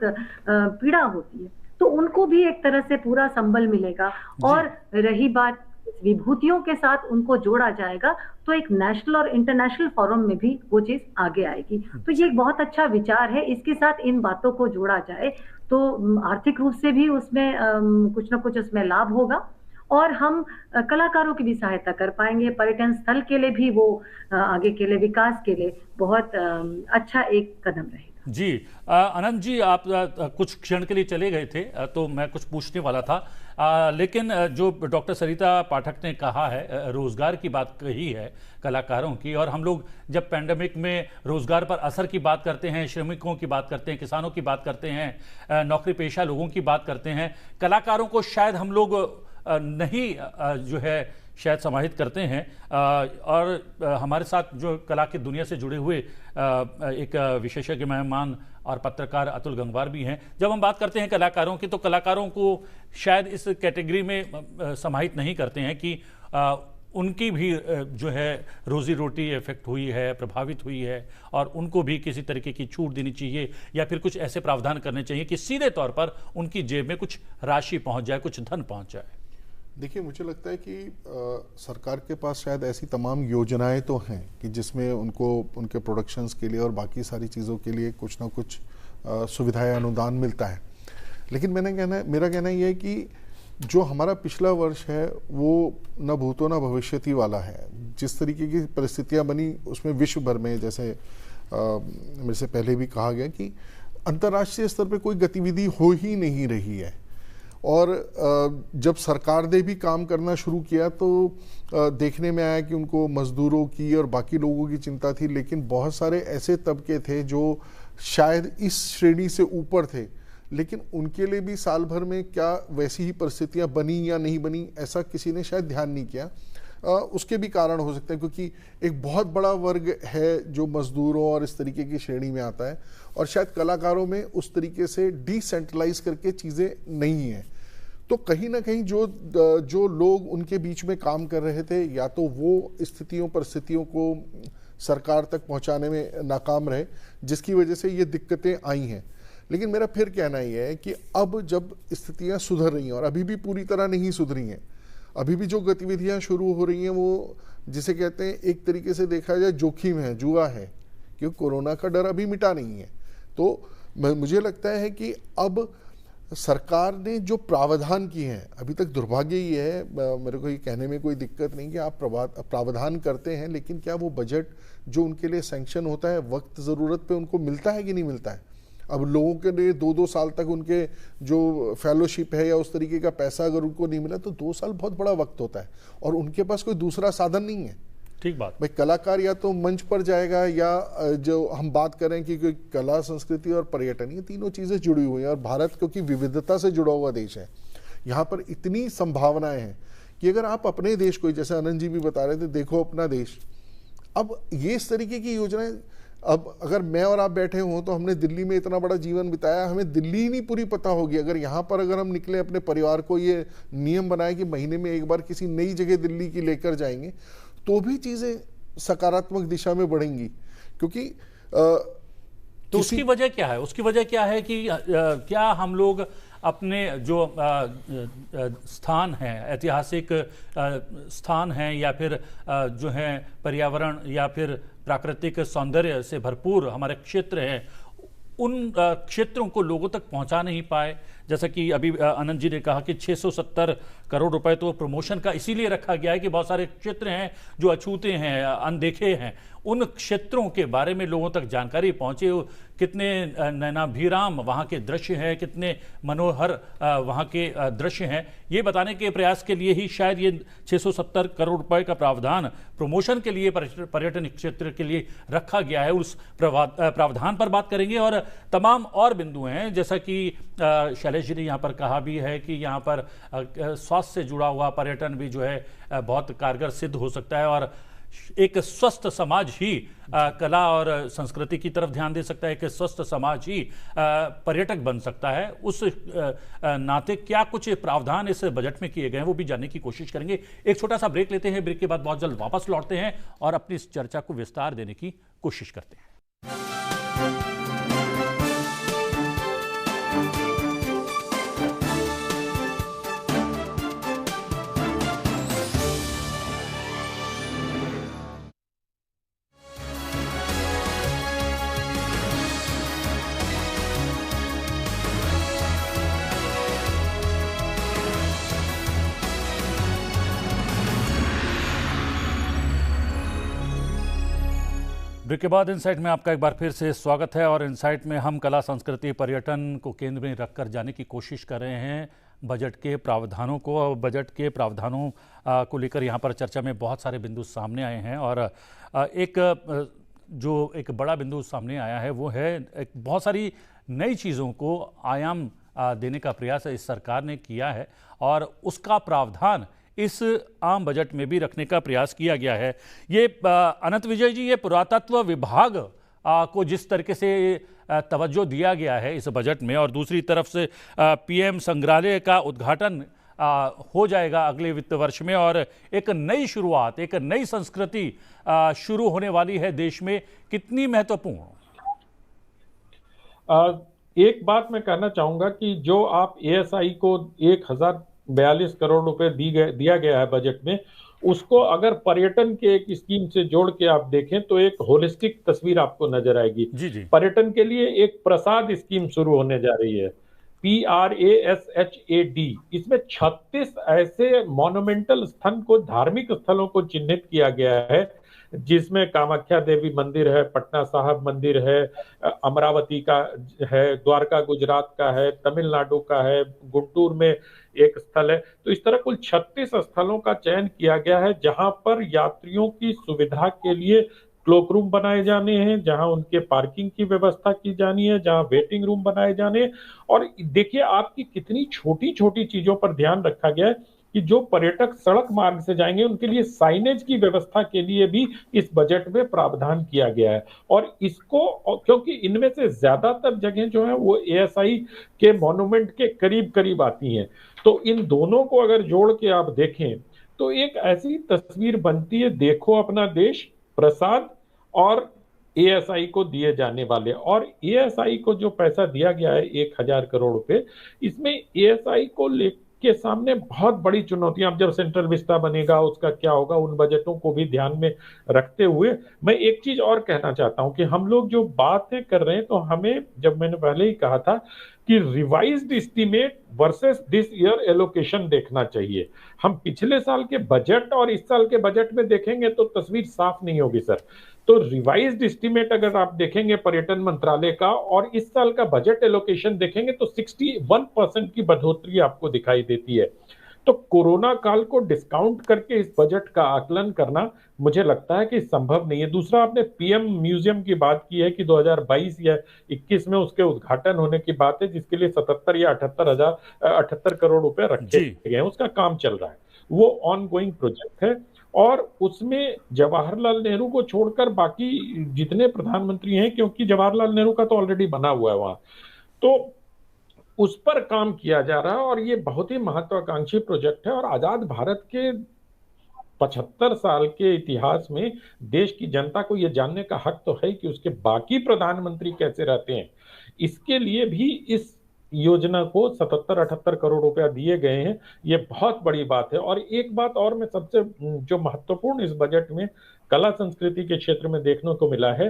पीड़ा होती है, तो उनको भी एक तरह से पूरा संबल मिलेगा। और रही बात विभूतियों के साथ उनको जोड़ा जाएगा तो एक नेशनल और इंटरनेशनल फोरम में भी वो चीज आगे आएगी। तो ये एक बहुत अच्छा विचार है, इसके साथ इन बातों को जोड़ा जाए तो आर्थिक रूप से भी उसमें कुछ ना कुछ उसमें लाभ होगा, और हम कलाकारों की भी सहायता कर पाएंगे। पर्यटन स्थल के लिए भी वो आगे के लिए, विकास के लिए बहुत अच्छा एक कदम रहेगा। जी अनंत जी, आप कुछ क्षण के लिए चले गए थे तो मैं कुछ पूछने वाला था, लेकिन जो डॉक्टर सरिता पाठक ने कहा है, रोजगार की बात कही है कलाकारों की, और हम लोग जब पैंडेमिक में रोजगार पर असर की बात करते हैं, श्रमिकों की बात करते हैं, किसानों की बात करते हैं, नौकरी पेशा लोगों की बात करते हैं, कलाकारों को शायद हम लोग नहीं जो है शायद समाहित करते हैं। और हमारे साथ जो कला की दुनिया से जुड़े हुए एक विशेषज्ञ मेहमान और पत्रकार अतुल गंगवार भी हैं। जब हम बात करते हैं कलाकारों की, तो कलाकारों को शायद इस कैटेगरी में समाहित नहीं करते हैं कि उनकी भी जो है रोजी रोटी इफेक्ट हुई है, प्रभावित हुई है, और उनको भी किसी तरीके की छूट देनी चाहिए या फिर कुछ ऐसे प्रावधान करने चाहिए कि सीधे तौर पर उनकी जेब में कुछ राशि पहुंच जाए, कुछ धन पहुंच जाए। देखिए, मुझे लगता है कि सरकार के पास शायद ऐसी तमाम योजनाएं तो हैं कि जिसमें उनको उनके प्रोडक्शंस के लिए और बाकी सारी चीज़ों के लिए कुछ ना कुछ सुविधाएं, अनुदान मिलता है। लेकिन मेरा कहना ये है कि जो हमारा पिछला वर्ष है वो न भूतो न भविष्यति वाला है। जिस तरीके की परिस्थितियां बनी उसमें विश्व भर में, जैसे मेरे से पहले भी कहा गया, कि अंतर्राष्ट्रीय स्तर पे कोई गतिविधि हो ही नहीं रही है। और जब सरकार ने भी काम करना शुरू किया तो देखने में आया कि उनको मजदूरों की और बाकी लोगों की चिंता थी, लेकिन बहुत सारे ऐसे तबके थे जो शायद इस श्रेणी से ऊपर थे, लेकिन उनके लिए भी साल भर में क्या वैसी ही परिस्थितियां बनी या नहीं बनी, ऐसा किसी ने शायद ध्यान नहीं किया। उसके भी कारण हो सकते हैं, क्योंकि एक बहुत बड़ा वर्ग है जो मजदूरों और इस तरीके की श्रेणी में आता है, और शायद कलाकारों में उस तरीके से डिसेंट्रलाइज करके चीज़ें नहीं हैं। तो कहीं ना कहीं जो लोग उनके बीच में काम कर रहे थे, या तो वो परिस्थितियों को सरकार तक पहुंचाने में नाकाम रहे, जिसकी वजह से ये दिक्कतें आई हैं। लेकिन मेरा फिर कहना यह है कि अब जब स्थितियां सुधर रही हैं, और अभी भी पूरी तरह नहीं सुधरी हैं, अभी भी जो गतिविधियां शुरू हो रही हैं वो जिसे कहते हैं एक तरीके से देखा जाए जोखिम है, जुआ है, क्योंकि कोरोना का डर अभी मिटा नहीं है। तो मुझे लगता है कि अब सरकार ने जो प्रावधान किए हैं, अभी तक दुर्भाग्य ये है, मेरे को ये कहने में कोई दिक्कत नहीं कि आप प्रावधान करते हैं, लेकिन क्या वो बजट जो उनके लिए सैंक्शन होता है वक्त ज़रूरत पे उनको मिलता है कि नहीं मिलता है। अब लोगों के लिए 2-2 साल तक उनके जो फेलोशिप है या उस तरीके का पैसा अगर उनको नहीं मिला तो 2 साल बहुत बड़ा वक्त होता है, और उनके पास कोई दूसरा साधन नहीं है। ठीक बात भाई, कलाकार या तो मंच पर जाएगा, या जो हम बात करें कि कला, संस्कृति और पर्यटन, ये तीनों चीज़ें जुड़ी हुई हैं। और भारत क्योंकि विविधता से जुड़ा हुआ देश है, यहाँ पर इतनी संभावनाएं हैं कि अगर आप अपने देश को, जैसे आनंद जी भी बता रहे थे, देखो अपना देश, अब ये इस तरीके की योजनाएं, अब अगर मैं और आप बैठे हों तो हमने दिल्ली में इतना बड़ा जीवन बिताया, हमें दिल्ली ही नहीं पूरी पता होगी। अगर यहाँ पर अगर हम निकले, अपने परिवार को ये नियम बनाए कि महीने में एक बार किसी नई जगह दिल्ली की लेकर जाएंगे, तो भी चीज़ें सकारात्मक दिशा में बढ़ेंगी। क्योंकि तो उसकी वजह क्या है? उसकी वजह क्या है कि क्या हम लोग अपने जो स्थान हैं, ऐतिहासिक स्थान हैं, या फिर जो है पर्यावरण या फिर प्राकृतिक सौंदर्य से भरपूर हमारे क्षेत्र हैं, उन क्षेत्रों को लोगों तक पहुंचा नहीं पाए? जैसा कि अभी आनंद जी ने कहा कि 670 करोड़ रुपए तो प्रमोशन का इसीलिए रखा गया है कि बहुत सारे क्षेत्र हैं जो अछूते हैं, अनदेखे हैं, उन क्षेत्रों के बारे में लोगों तक जानकारी पहुंचे। कितने नैनाभिराम वहाँ के दृश्य हैं, कितने मनोहर वहाँ के दृश्य हैं, ये बताने के प्रयास के लिए ही शायद ये 670 करोड़ रुपए का प्रावधान प्रमोशन के लिए, पर्यटन क्षेत्र के लिए रखा गया है। उस प्रावधान पर बात करेंगे, और तमाम और बिंदु हैं, जैसा कि शैलेश जी ने यहाँ पर कहा भी है कि यहाँ पर स्वास्थ्य से जुड़ा हुआ पर्यटन भी जो है बहुत कारगर सिद्ध हो सकता है, और एक स्वस्थ समाज ही कला और संस्कृति की तरफ ध्यान दे सकता है। एक स्वस्थ समाज ही पर्यटक बन सकता है। उस नाते क्या कुछ प्रावधान इस बजट में किए गए हैं वो भी जानने की कोशिश करेंगे। एक छोटा सा ब्रेक लेते हैं, ब्रेक के बाद बहुत जल्द वापस लौटते हैं और अपनी इस चर्चा को विस्तार देने की कोशिश करते हैं। ब्रेक के बाद इनसाइट में आपका एक बार फिर से स्वागत है, और इनसाइट में हम कला, संस्कृति, पर्यटन को केंद्र में रखकर जाने की कोशिश कर रहे हैं। बजट के प्रावधानों को, और बजट के प्रावधानों को लेकर यहाँ पर चर्चा में बहुत सारे बिंदु सामने आए हैं, और एक बड़ा बिंदु सामने आया है वो है एक बहुत सारी नई चीज़ों को आयाम देने का प्रयास इस सरकार ने किया है, और उसका प्रावधान इस आम बजट में भी रखने का प्रयास किया गया है। ये अनंत विजय जी, ये पुरातत्व विभाग को जिस तरीके से तवज्जो दिया गया है इस बजट में, और दूसरी तरफ से पीएम संग्रहालय का उद्घाटन हो जाएगा अगले वित्त वर्ष में और एक नई शुरुआत, एक नई संस्कृति शुरू होने वाली है देश में, कितनी महत्वपूर्ण? एक बात मैं कहना चाहूंगा कि जो आप एएसआई को 1042 करोड़ रुपए दिया गया है बजट में, उसको अगर पर्यटन के एक स्कीम से जोड़ के आप देखें तो एक होलिस्टिक तस्वीर आपको नजर आएगी। जी जी। पर्यटन के लिए एक प्रसाद स्कीम शुरू होने जा रही है, PRASHAD। इसमें 36 ऐसे मॉन्यूमेंटल स्थल को, धार्मिक स्थलों को चिन्हित किया गया है, जिसमें कामाख्या देवी मंदिर है, पटना साहब मंदिर है, अमरावती का है, द्वारका गुजरात का है, तमिलनाडु का है, गुंटूर में एक स्थल है। तो इस तरह कुल 36 स्थलों का चयन किया गया है, जहां पर यात्रियों की सुविधा के लिए क्लोक रूम बनाए जाने हैं, जहां उनके पार्किंग की व्यवस्था की जानी है, जहां वेटिंग रूम बनाए जाने हैं। और देखिए आपकी कितनी छोटी छोटी चीजों पर ध्यान रखा गया है कि जो पर्यटक सड़क मार्ग से जाएंगे उनके लिए साइनेज की व्यवस्था के लिए भी इस बजट में प्रावधान किया गया है। और इसको, क्योंकि इनमें से ज्यादातर जगह जो है वो एएसआई के मॉन्यूमेंट के करीब करीब आती हैं, तो इन दोनों को अगर जोड़ के आप देखें तो एक ऐसी तस्वीर बनती है, देखो अपना देश, प्रसाद और एएसआई को दिए जाने वाले। और एएसआई को जो पैसा दिया गया है 1000 करोड़ रुपए, इसमें एएसआई को के सामने बहुत बड़ी चुनौतियां, अब जब सेंट्रल विस्टा बनेगा उसका क्या होगा, उन बजटों को भी ध्यान में रखते हुए मैं एक चीज और कहना चाहता हूं कि हम लोग जो बातें कर रहे हैं, तो हमें, जब मैंने पहले ही कहा था कि revised estimate versus this year allocation देखना चाहिए। हम पिछले साल के बजट और इस साल के बजट में देखेंगे तो तस्वीर साफ नहीं होगी सर। तो रिवाइज्ड एस्टीमेट अगर आप देखेंगे पर्यटन मंत्रालय का और इस साल का बजट एलोकेशन देखेंगे तो 61% की बढ़ोतरी आपको दिखाई देती है। तो कोरोना काल को डिस्काउंट करके इस बजट का आकलन करना मुझे लगता है कि संभव नहीं है। दूसरा, आपने पीएम म्यूजियम की बात की है कि 2022 या 21 में उसके उद्घाटन होने की बात है, जिसके लिए 77 या 78 करोड़ रुपए रखे गए हैं, उसका काम चल रहा है, वो ऑन गोइंग प्रोजेक्ट है। और उसमें जवाहरलाल नेहरू को छोड़कर बाकी जितने प्रधानमंत्री हैं, क्योंकि जवाहरलाल नेहरू का तो ऑलरेडी बना हुआ है वहां, तो उस पर काम किया जा रहा है। और ये बहुत ही महत्वाकांक्षी प्रोजेक्ट है। और आजाद भारत के 75 साल के इतिहास में देश की जनता को यह जानने का हक तो है कि उसके बाकी प्रधानमंत्री कैसे रहते हैं। इसके लिए भी इस योजना को 77-78 करोड़ रुपया दिए गए हैं, ये बहुत बड़ी बात है। और एक बात और मैं सबसे जो महत्वपूर्ण इस बजट में कला संस्कृति के क्षेत्र में देखने को मिला है,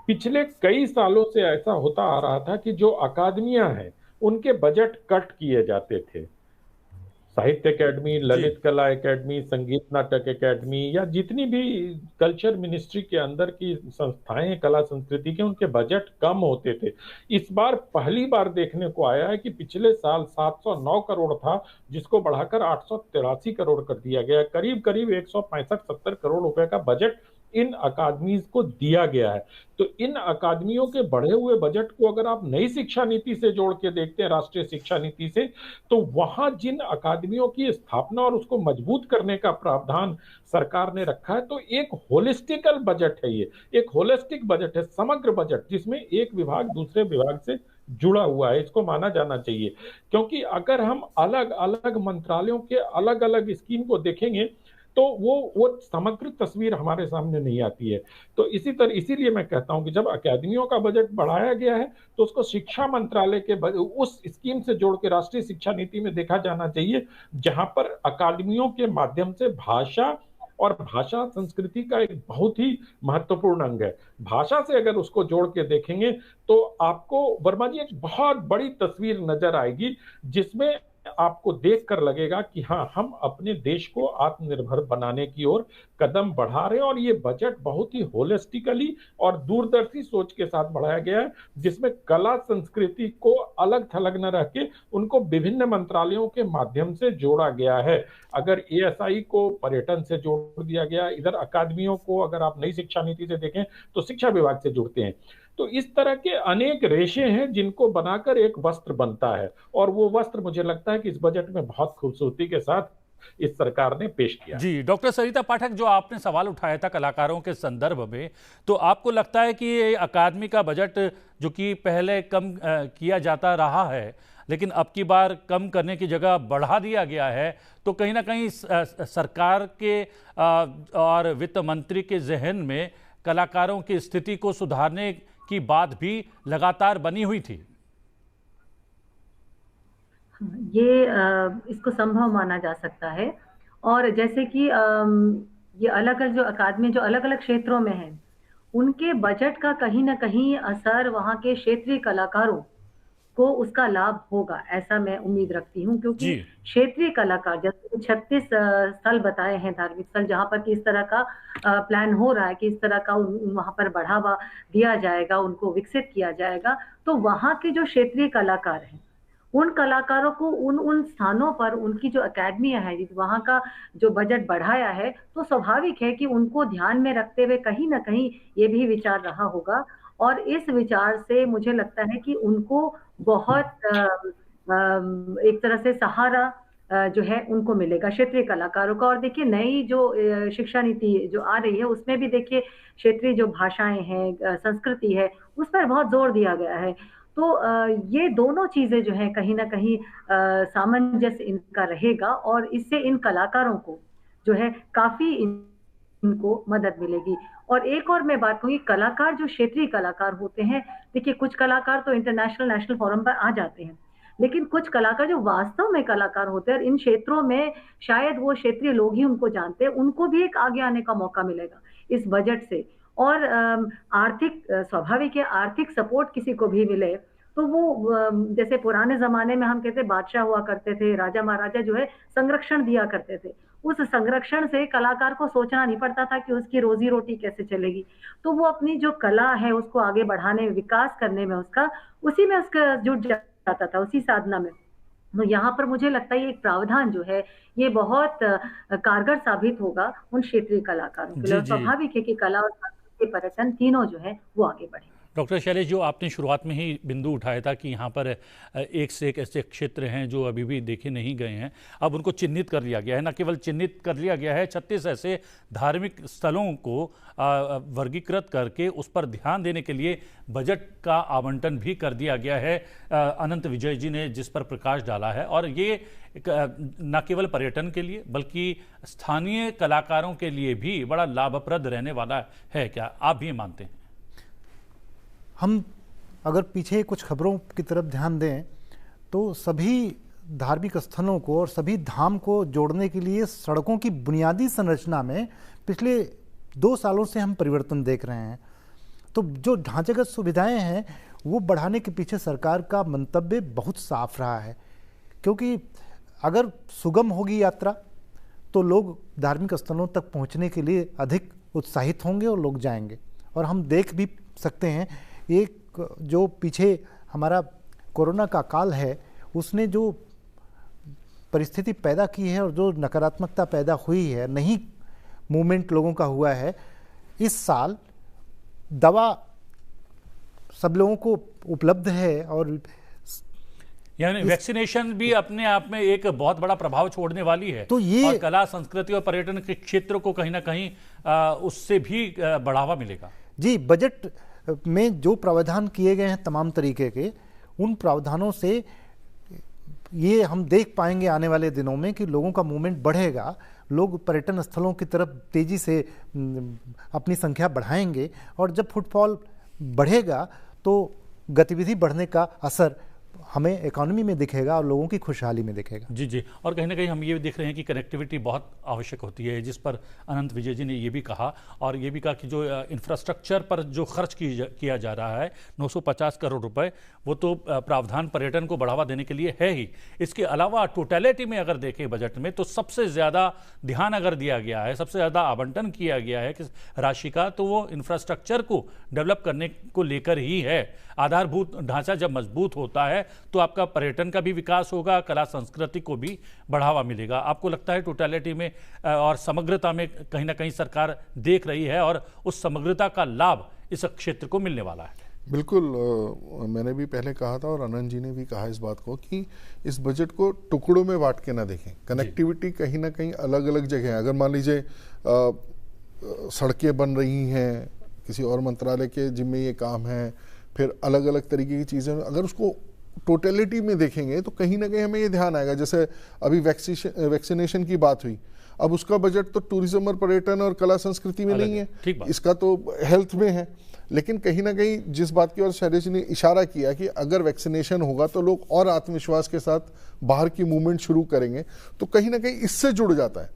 पिछले कई सालों से ऐसा होता आ रहा था कि जो अकादमियां हैं उनके बजट कट किए जाते थे। साहित्य अकेडमी, ललित कला अकेडमी, संगीत नाटक अकेडमी या जितनी भी कल्चर मिनिस्ट्री के अंदर की संस्थाएं कला संस्कृति के, उनके बजट कम होते थे। इस बार पहली बार देखने को आया है कि पिछले साल 709 करोड़ था, जिसको बढ़ाकर 883 करोड़ कर दिया गया। करीब करीब 165-70 करोड़ रुपए का बजट इन अकादमीज को दिया गया है। तो इन अकादमियों के बढ़े हुए बजट को अगर आप नई शिक्षा नीति से जोड़ के देखते हैं, राष्ट्रीय शिक्षा नीति से, तो वहां जिन अकादमियों की स्थापना और उसको मजबूत करने का प्रावधान सरकार ने रखा है, तो एक होलिस्टिकल बजट है। ये एक होलिस्टिक बजट है, समग्र बजट, जिसमें एक विभाग दूसरे विभाग से जुड़ा हुआ है, इसको माना जाना चाहिए। क्योंकि अगर हम अलग अलग मंत्रालयों के अलग अलग स्कीम को देखेंगे तो वो समग्र तस्वीर हमारे सामने नहीं आती है। तो इसीलिए मैं कहता हूं कि जब अकादमियों का बजट बढ़ाया गया है तो उसको शिक्षा मंत्रालय के उस स्कीम से जोड़ के राष्ट्रीय शिक्षा नीति में देखा जाना चाहिए, जहां पर अकादमियों के माध्यम से भाषा और भाषा संस्कृति का एक बहुत ही महत्वपूर्ण अंग है। भाषा से अगर उसको जोड़ के देखेंगे तो आपको, वर्मा जी, एक बहुत बड़ी तस्वीर नजर आएगी, जिसमें आपको देखकर लगेगा कि हाँ, हम अपने देश को आत्मनिर्भर बनाने की ओर कदम बढ़ा रहे हैं। और ये बजट बहुत ही होलिस्टिकली और दूरदर्शी सोच के साथ बढ़ाया गया है, जिसमें कला संस्कृति को अलग थलग न रख के उनको विभिन्न मंत्रालयों के माध्यम से जोड़ा गया है। अगर एएसआई को पर्यटन से जोड़ दिया गया, इधर अकादमियों को अगर आप नई शिक्षा नीति से देखें तो शिक्षा विभाग से जुड़ते हैं। तो इस तरह के अनेक रेशे हैं जिनको बनाकर एक वस्त्र बनता है, और वो वस्त्र मुझे लगता है कि इस बजट में बहुत खूबसूरती के साथ इस सरकार ने पेश किया। जी, डॉक्टर सरिता पाठक, जो आपने सवाल उठाया था कलाकारों के संदर्भ में, तो आपको लगता है कि अकादमी का बजट जो कि पहले कम किया जाता रहा है, लेकिन अब की बार कम करने की जगह बढ़ा दिया गया है, तो कहीं ना कहीं सरकार के और वित्त मंत्री के जहन में कलाकारों की स्थिति को सुधारने की बात भी लगातार बनी हुई थी। ये इसको संभव माना जा सकता है। और जैसे कि ये अलग अलग जो अकादमी जो अलग अलग क्षेत्रों में है, उनके बजट का कहीं ना कहीं असर वहाँ के क्षेत्रीय कलाकारों को उसका लाभ होगा, ऐसा मैं उम्मीद रखती हूँ। क्योंकि जी। क्षेत्रीय कलाकार जैसे 36 स्थल बताए हैं, धार्मिक स्थल, जहाँ पर कि इस तरह का प्लान हो रहा है कि इस तरह का वहाँ पर बढ़ावा दिया जाएगा, उनको विकसित किया जाएगा। तो वहाँ के जो क्षेत्रीय कलाकार हैं, उन कलाकारों को उन स्थानों पर उनकी जो अकेडमियाँ हैं, वहाँ का जो बजट बढ़ाया है, तो स्वाभाविक है कि उनको ध्यान में रखते हुए कहीं न कहीं ये भी विचार रहा होगा। और इस विचार से मुझे लगता है कि उनको बहुत एक तरह से सहारा जो है उनको मिलेगा, क्षेत्रीय कलाकारों का। और देखिए नई जो शिक्षा नीति जो आ रही है, उसमें भी देखिए क्षेत्रीय जो भाषाएँ हैं, संस्कृति है, उस पर बहुत जोर दिया गया है। तो ये दोनों चीज़ें जो हैं कहीं न कहीं सामंजस्य इनका रहेगा, और इससे इन कलाकारों को जो है काफ़ी इनको मदद मिलेगी। और एक और मैं बात कहूँगी, कलाकार जो क्षेत्रीय कलाकार होते हैं, देखिए कुछ कलाकार तो इंटरनेशनल नेशनल फोरम पर आ जाते हैं, लेकिन कुछ कलाकार जो वास्तव में कलाकार होते हैं और इन क्षेत्रों में शायद वो क्षेत्रीय लोग ही उनको जानते हैं, उनको भी एक आगे आने का मौका मिलेगा इस बजट से। और आर्थिक स्वाभाविक है, आर्थिक सपोर्ट किसी को भी मिले तो वो जैसे पुराने ज़माने में हम कहते बादशाह हुआ करते थे, राजा-महाराजा जो है संरक्षण दिया करते थे। उस संरक्षण से कलाकार को सोचना नहीं पड़ता था कि उसकी रोज़ी-रोटी कैसे चलेगी। तो वो अपनी जो कला है उसको आगे बढ़ाने, विकास करने में उसका, उसी में उसका जुट जाता था, उसी साधना में। तो यहाँ पर मुझे लगता है ये एक प्रावधान जो है, ये बहुत कारगर साबित होगा उन क्षेत्रीय कलाकारों के लिए। जी, और जी। स्वाभाविक है कि कला और संस्कृति, पर्यटन तीनों जो है वो आगे बढ़े। डॉक्टर शैलेश, जो आपने शुरुआत में ही बिंदु उठाया था कि यहाँ पर एक से एक ऐसे क्षेत्र हैं जो अभी भी देखे नहीं गए हैं, अब उनको चिन्हित कर लिया गया है। न केवल चिन्हित कर लिया गया है, 36 ऐसे धार्मिक स्थलों को वर्गीकृत करके उस पर ध्यान देने के लिए बजट का आवंटन भी कर दिया गया है। अनंत विजय जी ने जिस पर प्रकाश डाला है, और ये न केवल पर्यटन के लिए बल्कि स्थानीय कलाकारों के लिए भी बड़ा लाभप्रद रहने वाला है। क्या आप भी मानते हैं? हम अगर पीछे कुछ खबरों की तरफ ध्यान दें तो सभी धार्मिक स्थलों को और सभी धाम को जोड़ने के लिए सड़कों की बुनियादी संरचना में पिछले 2 सालों से हम परिवर्तन देख रहे हैं। तो जो ढांचागत सुविधाएं हैं वो बढ़ाने के पीछे सरकार का मंतव्य बहुत साफ रहा है, क्योंकि अगर सुगम होगी यात्रा तो लोग धार्मिक स्थलों तक पहुंचने के लिए अधिक उत्साहित होंगे और लोग जाएंगे। और हम देख भी सकते हैं एक जो पीछे हमारा कोरोना का काल है उसने जो परिस्थिति पैदा की है और जो नकारात्मकता पैदा हुई है, नहीं मूवमेंट लोगों का हुआ है, इस साल दवा सब लोगों को उपलब्ध है। और यानी वैक्सीनेशन भी अपने आप में एक बहुत बड़ा प्रभाव छोड़ने वाली है। तो ये और कला, संस्कृति और पर्यटन के क्षेत्र को कहीं ना कहीं उससे भी बढ़ावा मिलेगा। जी, बजट में जो प्रावधान किए गए हैं तमाम तरीके के, उन प्रावधानों से ये हम देख पाएंगे आने वाले दिनों में कि लोगों का मूवमेंट बढ़ेगा, लोग पर्यटन स्थलों की तरफ तेज़ी से अपनी संख्या बढ़ाएंगे, और जब फुटफॉल बढ़ेगा तो गतिविधि बढ़ने का असर हमें इकोनॉमी में दिखेगा और लोगों की खुशहाली में दिखेगा। जी जी। और कहीं ना कहीं हम ये देख रहे हैं कि कनेक्टिविटी बहुत आवश्यक होती है, जिस पर अनंत विजय जी ने ये भी कहा, और ये भी कहा कि जो इंफ्रास्ट्रक्चर पर जो खर्च किया जा रहा है 950 करोड़ रुपए, वो तो प्रावधान पर्यटन को बढ़ावा देने के लिए है ही। इसके अलावा टोटलिटी में अगर देखें बजट में, तो सबसे ज़्यादा ध्यान अगर दिया गया है, सबसे ज़्यादा आवंटन किया गया है किस राशि का, तो वो इंफ्रास्ट्रक्चर को डेवलप करने को लेकर ही है। आधारभूत ढांचा जब मजबूत होता है तो आपका पर्यटन का भी विकास होगा, कला संस्कृति को भी बढ़ावा मिलेगा। आपको लगता है टोटलिटी में और समग्रता में कहीं ना कहीं सरकार देख रही है और उस समग्रता का लाभ इस क्षेत्र को मिलने वाला है? बिल्कुल, मैंने भी पहले कहा था और आनंद जी ने भी कहा इस बात को कि इस बजट को टुकड़ों में बांट के ना देखें। कनेक्टिविटी कहीं ना कहीं अलग अलग जगह है। अगर मान लीजिए सड़कें बन रही हैं, किसी और मंत्रालय के जिम्मे ये काम है, फिर अलग अलग तरीके की चीज़ें, अगर उसको टोटलिटी में देखेंगे तो कहीं ना कहीं हमें ये ध्यान आएगा, जैसे अभी वैक्सीनेशन की बात हुई, अब उसका बजट तो टूरिज्म और पर्यटन और कला संस्कृति में नहीं है, इसका तो हेल्थ में है। लेकिन कहीं ना कहीं जिस बात की ओर शैलेश ने इशारा किया कि अगर वैक्सीनेशन होगा तो लोग और आत्मविश्वास के साथ बाहर की मूवमेंट शुरू करेंगे, तो कहीं ना कहीं इससे जुड़ जाता है।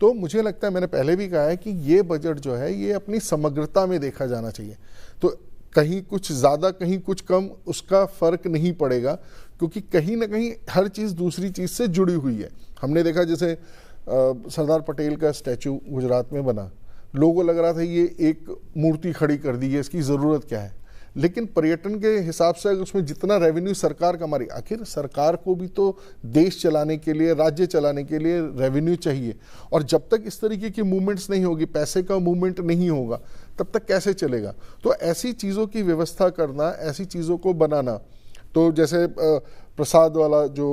तो मुझे लगता है, मैंने पहले भी कहा है कि ये बजट जो है ये अपनी समग्रता में देखा जाना चाहिए। तो कहीं कुछ ज़्यादा कहीं कुछ कम उसका फर्क नहीं पड़ेगा, क्योंकि कहीं ना कहीं हर चीज़ दूसरी चीज़ से जुड़ी हुई है। हमने देखा जैसे सरदार पटेल का स्टैचू गुजरात में बना, लोगों को लग रहा था ये एक मूर्ति खड़ी कर दी है, इसकी ज़रूरत क्या है, लेकिन पर्यटन के हिसाब से अगर उसमें जितना रेवेन्यू सरकार कमा रही, आखिर सरकार को भी तो देश चलाने के लिए, राज्य चलाने के लिए रेवेन्यू चाहिए, और जब तक इस तरीके की मूवमेंट्स नहीं होगी, पैसे का मूवमेंट नहीं होगा, तब तक कैसे चलेगा। तो ऐसी चीज़ों की व्यवस्था करना, ऐसी चीज़ों को बनाना, तो जैसे प्रसाद वाला जो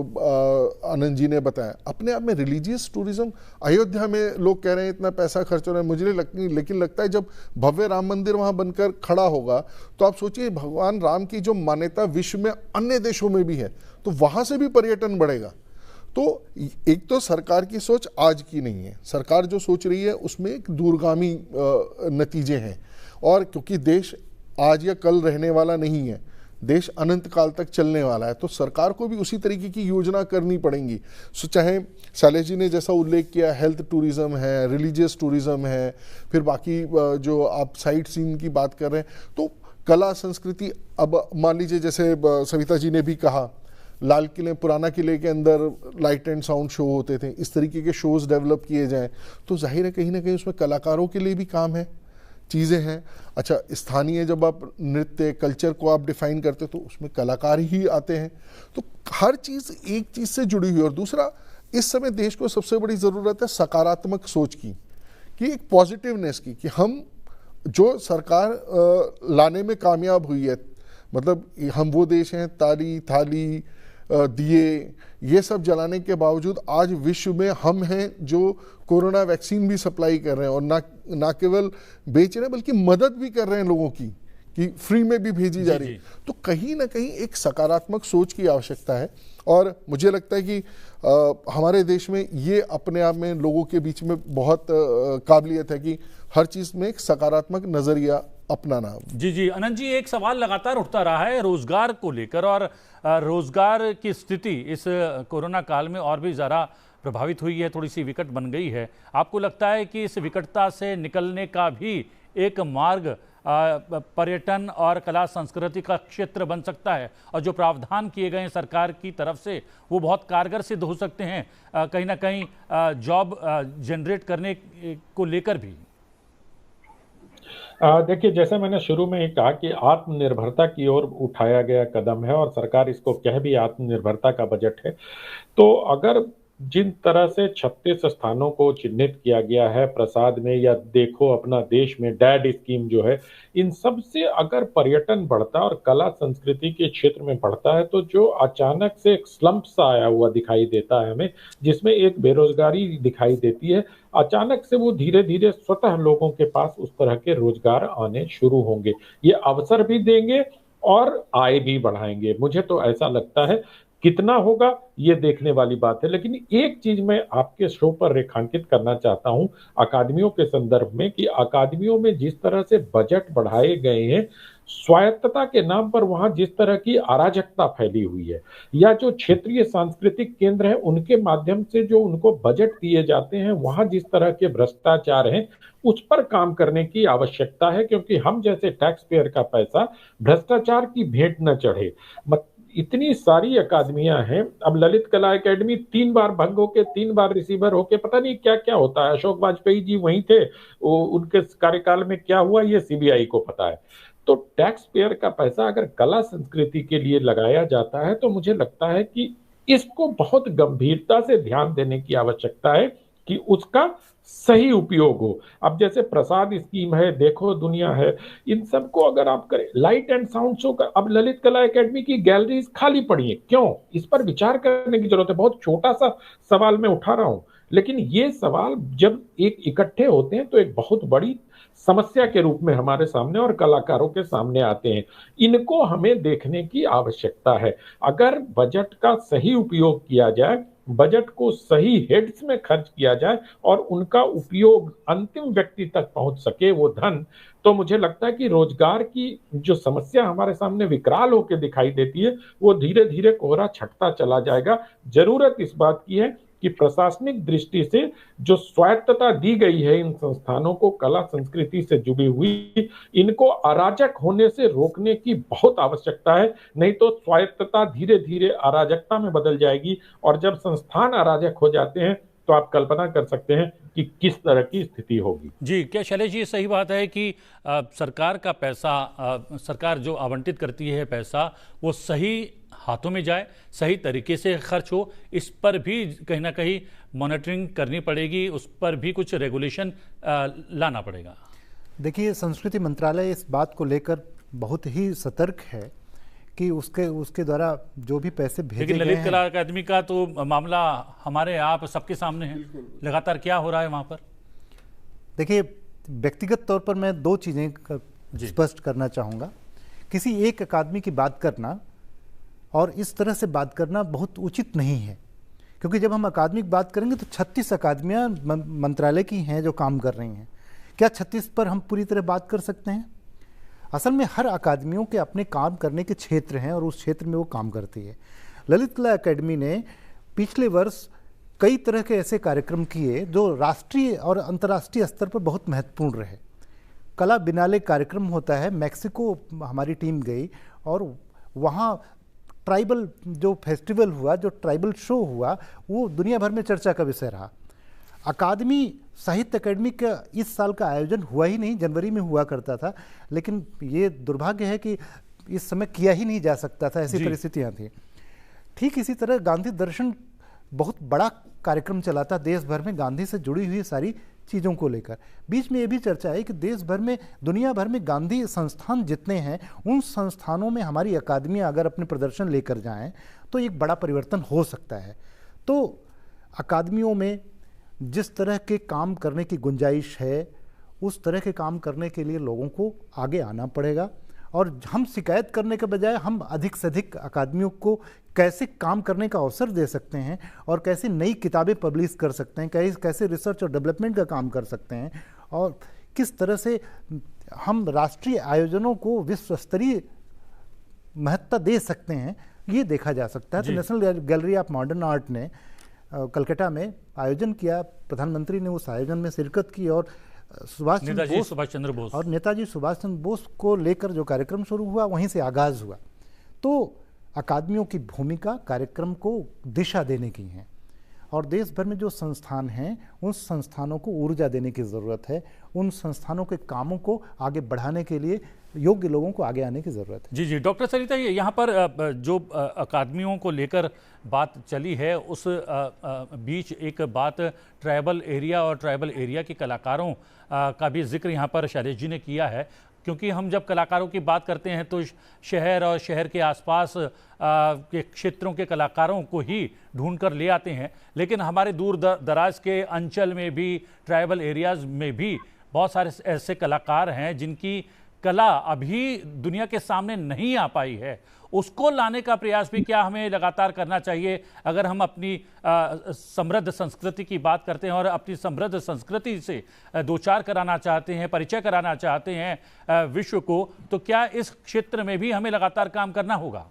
आनंद जी ने बताया, अपने आप में रिलीजियस टूरिज्म, अयोध्या में लोग कह रहे हैं इतना पैसा खर्च हो रहा है, मुझे लेकिन लगता है जब भव्य राम मंदिर वहाँ बनकर खड़ा होगा तो आप सोचिए भगवान राम की जो मान्यता विश्व में अन्य देशों में भी है, तो वहाँ से भी पर्यटन बढ़ेगा। तो एक तो सरकार की सोच आज की नहीं है, सरकार जो सोच रही है उसमें एक दूरगामी नतीजे हैं, और क्योंकि देश आज या कल रहने वाला नहीं है, देश अनंत काल तक चलने वाला है, तो सरकार को भी उसी तरीके की योजना करनी पड़ेगी। सो चाहे शैलेश जी ने जैसा उल्लेख किया, हेल्थ टूरिज्म है, रिलीजियस टूरिज्म है, फिर बाकी जो आप साइट सीन की बात कर रहे हैं, तो कला संस्कृति, अब मान लीजिए जैसे सविता जी ने भी कहा, लाल किले, पुराना किले के अंदर लाइट एंड साउंड शो होते थे, इस तरीके के शोज डेवलप किए जाएं, तो जाहिर है कहीं ना कहीं उसमें कलाकारों के लिए भी काम है, चीज़ें हैं। अच्छा, स्थानीय जब आप नृत्य कल्चर को आप डिफाइन करते तो उसमें कलाकार ही आते हैं, तो हर चीज़ एक चीज़ से जुड़ी हुई। और दूसरा, इस समय देश को सबसे बड़ी ज़रूरत है सकारात्मक सोच की, कि एक पॉजिटिवनेस की, कि हम जो सरकार लाने में कामयाब हुई है, मतलब हम वो देश हैं ताली थाली दिए ये सब जलाने के बावजूद आज विश्व में हम हैं जो कोरोना वैक्सीन भी सप्लाई कर रहे हैं, और ना केवल बेच रहे हैं बल्कि मदद भी कर रहे हैं लोगों की, कि फ्री में भी भेजी जा रही है। तो कहीं ना कहीं एक सकारात्मक सोच की आवश्यकता है, और मुझे लगता है कि हमारे देश में ये अपने आप में लोगों के बीच में बहुत काबिलियत है कि हर चीज़ में एक सकारात्मक नज़रिया अपनाना। जी अनंत जी, एक सवाल लगातार उठता रहा है रोजगार को लेकर, और रोजगार की स्थिति इस कोरोना काल में और भी ज़्यादा प्रभावित हुई है, थोड़ी सी विकट बन गई है। आपको लगता है कि इस विकटता से निकलने का भी एक मार्ग पर्यटन और कला संस्कृति का क्षेत्र बन सकता है, और जो प्रावधान किए गए हैं सरकार की तरफ से वो बहुत कारगर सिद्ध हो सकते हैं कहीं ना कहीं जॉब जनरेट करने को लेकर भी? देखिए, जैसे मैंने शुरू में ही कहा कि आत्मनिर्भरता की ओर उठाया गया कदम है, और सरकार इसको कह भी आत्मनिर्भरता का बजट है। तो अगर जिन तरह से 36 स्थानों को चिन्हित किया गया है प्रसाद में, या देखो अपना देश में डैड स्कीम जो है, इन सब से अगर पर्यटन बढ़ता और कला संस्कृति के क्षेत्र में बढ़ता है, तो जो अचानक से एक स्लंप सा आया हुआ दिखाई देता है हमें, जिसमें एक बेरोजगारी दिखाई देती है, अचानक से वो धीरे धीरे स्वतः लोगों के पास उस तरह के रोजगार आने शुरू होंगे। ये अवसर भी देंगे और आय भी बढ़ाएंगे। मुझे तो ऐसा लगता है, कितना होगा ये देखने वाली बात है। लेकिन एक चीज मैं आपके शो पर रेखांकित करना चाहता हूं अकादमियों के संदर्भ में, कि अकादमियों में जिस तरह से बजट बढ़ाए गए हैं, स्वायत्तता के नाम पर वहां जिस तरह की अराजकता फैली हुई है, या जो क्षेत्रीय सांस्कृतिक केंद्र है उनके माध्यम से जो उनको बजट दिए जाते हैं, वहां जिस तरह के भ्रष्टाचार हैं, उस पर काम करने की आवश्यकता है, क्योंकि हम जैसे टैक्स पेयर का पैसा भ्रष्टाचार की भेंट न चढ़े। इतनी सारी अकादमियां हैं। अब ललित कला एकेडमी 3 बार भंग होके, 3 बार रिसीवर होके, पता नहीं क्या क्या होता है। अशोक वाजपेयी जी वहीं थे, उनके कार्यकाल में क्या हुआ ये सीबीआई को पता है। तो टैक्स पेयर का पैसा अगर कला संस्कृति के लिए लगाया जाता है, तो मुझे लगता है कि इसको बहुत गंभीरता से ध्यान देने की आवश्यकता है कि उसका सही उपयोग हो। अब जैसे प्रसाद स्कीम है, देखो दुनिया है, इन सबको अगर आप करें, लाइट एंड साउंड शो का, अब ललित कला एकेडमी की गैलरीज खाली पड़ी है, क्यों? इस पर विचार करने की जरूरत है। बहुत छोटा सा सवाल मैं उठा रहा हूं, लेकिन ये सवाल जब एक इकट्ठे होते हैं तो एक बहुत बड़ी समस्या के रूप में हमारे सामने और कलाकारों के सामने आते हैं। इनको हमें देखने की आवश्यकता है। अगर बजट का सही उपयोग किया जाए, बजट को सही हेड्स में खर्च किया जाए और उनका उपयोग अंतिम व्यक्ति तक पहुंच सके वो धन, तो मुझे लगता है कि रोजगार की जो समस्या हमारे सामने विकराल होकर दिखाई देती है, वो धीरे धीरे कोहरा छटता चला जाएगा। जरूरत इस बात की है कि प्रशासनिक दृष्टि से जो स्वायत्तता दी गई है इन संस्थानों को कला संस्कृति से जुड़ी हुई, इनको अराजक होने से रोकने की बहुत आवश्यकता है। नहीं तो स्वायत्तता धीरे धीरे अराजकता में बदल जाएगी और जब संस्थान अराजक हो जाते हैं तो आप कल्पना कर सकते हैं कि किस तरह की स्थिति होगी। जी, क्या शैलेश जी सही बात है कि सरकार का पैसा, सरकार जो आवंटित करती है पैसा, वो सही हाथों में जाए, सही तरीके से खर्च हो, इस पर भी कहीं ना कहीं मॉनिटरिंग करनी पड़ेगी, उस पर भी कुछ रेगुलेशन लाना पड़ेगा। देखिए, संस्कृति मंत्रालय इस बात को लेकर बहुत ही सतर्क है कि उसके द्वारा जो भी पैसे भेजे लेकिन गए ललित हैं, कला अकादमी का तो मामला हमारे आप सबके सामने है, लगातार क्या हो रहा है वहाँ पर? देखिए, व्यक्तिगत तौर पर मैं दो चीज़ें स्पष्ट करना चाहूँगा। किसी एक अकादमी की बात करना और इस तरह से बात करना बहुत उचित नहीं है, क्योंकि जब हम अकादमी की बात करेंगे तो 36 अकादमियाँ मंत्रालय की हैं जो काम कर रही हैं। क्या 36 पर हम पूरी तरह बात कर सकते हैं? असल में हर अकादमियों के अपने काम करने के क्षेत्र हैं और उस क्षेत्र में वो काम करती है। ललित कला अकादमी ने पिछले वर्ष कई तरह के ऐसे कार्यक्रम किए जो राष्ट्रीय और अंतर्राष्ट्रीय स्तर पर बहुत महत्वपूर्ण रहे। कला बिनाले कार्यक्रम होता है, मैक्सिको हमारी टीम गई और वहाँ ट्राइबल जो फेस्टिवल हुआ, जो ट्राइबल शो हुआ, वो दुनिया भर में चर्चा का विषय रहा। अकादमी साहित्य अकादमी का इस साल का आयोजन हुआ ही नहीं, जनवरी में हुआ करता था, लेकिन ये दुर्भाग्य है कि इस समय किया ही नहीं जा सकता था, ऐसी परिस्थितियाँ थी। ठीक इसी तरह गांधी दर्शन बहुत बड़ा कार्यक्रम चलाता देश भर में, गांधी से जुड़ी हुई सारी चीज़ों को लेकर। बीच में ये भी चर्चा है कि देश भर में, दुनिया भर में गांधी संस्थान जितने हैं, उन संस्थानों में हमारी अकादमियाँ अगर अपने प्रदर्शन लेकर जाएं तो एक बड़ा परिवर्तन हो सकता है। तो अकादमियों में जिस तरह के काम करने की गुंजाइश है, उस तरह के काम करने के लिए लोगों को आगे आना पड़ेगा और हम शिकायत करने के बजाय हम अधिक से अधिक अकादमियों को कैसे काम करने का अवसर दे सकते हैं और कैसे नई किताबें पब्लिश कर सकते हैं, कैसे रिसर्च और डेवलपमेंट का काम कर सकते हैं और किस तरह से हम राष्ट्रीय आयोजनों को विश्व स्तरीय महत्ता दे सकते हैं, ये देखा जा सकता है। तो national gallery of modern art ने कलकत्ता में आयोजन किया, प्रधानमंत्री ने उस आयोजन में शिरकत की और नेताजी सुभाष चंद्र बोस और नेताजी सुभाष चंद्र बोस को लेकर जो कार्यक्रम शुरू हुआ वहीं से आगाज हुआ। तो अकादमियों की भूमिका कार्यक्रम को दिशा देने की है और देश भर में जो संस्थान हैं उन संस्थानों को ऊर्जा देने की ज़रूरत है, उन संस्थानों के कामों को आगे बढ़ाने के लिए योग्य लोगों को आगे आने की ज़रूरत है। जी जी, डॉक्टर सरिता, यहाँ पर जो अकादमियों को लेकर बात चली है, उस बीच एक बात ट्राइबल एरिया और ट्राइबल एरिया के कलाकारों का भी जिक्र यहाँ पर शैलेश जी ने किया है, क्योंकि हम जब कलाकारों की बात करते हैं तो शहर और शहर के आसपास के क्षेत्रों के कलाकारों को ही ढूंढ कर ले आते हैं, लेकिन हमारे दूर दराज के अंचल में भी, ट्राइबल एरियाज़ में भी बहुत सारे ऐसे कलाकार हैं जिनकी कला अभी दुनिया के सामने नहीं आ पाई है। उसको लाने का प्रयास भी क्या हमें लगातार करना चाहिए? अगर हम अपनी समृद्ध संस्कृति की बात करते हैं और अपनी समृद्ध संस्कृति से दो चार कराना चाहते हैं, परिचय कराना चाहते हैं विश्व को, तो क्या इस क्षेत्र में भी हमें लगातार काम करना होगा?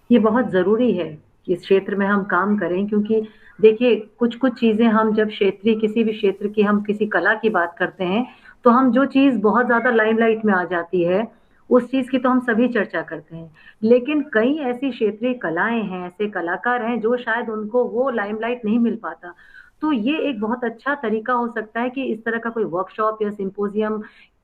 ये बहुत ज़रूरी है कि इस क्षेत्र में हम काम करें, क्योंकि देखिए कुछ चीज़ें हम जब क्षेत्रीय किसी भी क्षेत्र की हम किसी कला की बात करते हैं तो हम जो चीज़ बहुत ज़्यादा लाइमलाइट में आ जाती है उस चीज़ की तो हम सभी चर्चा करते हैं, लेकिन कई ऐसी क्षेत्रीय कलाएं हैं, ऐसे कलाकार हैं जो शायद उनको वो लाइमलाइट नहीं मिल पाता। तो ये एक बहुत अच्छा तरीका हो सकता है कि इस तरह का कोई वर्कशॉप या सिंपोजियम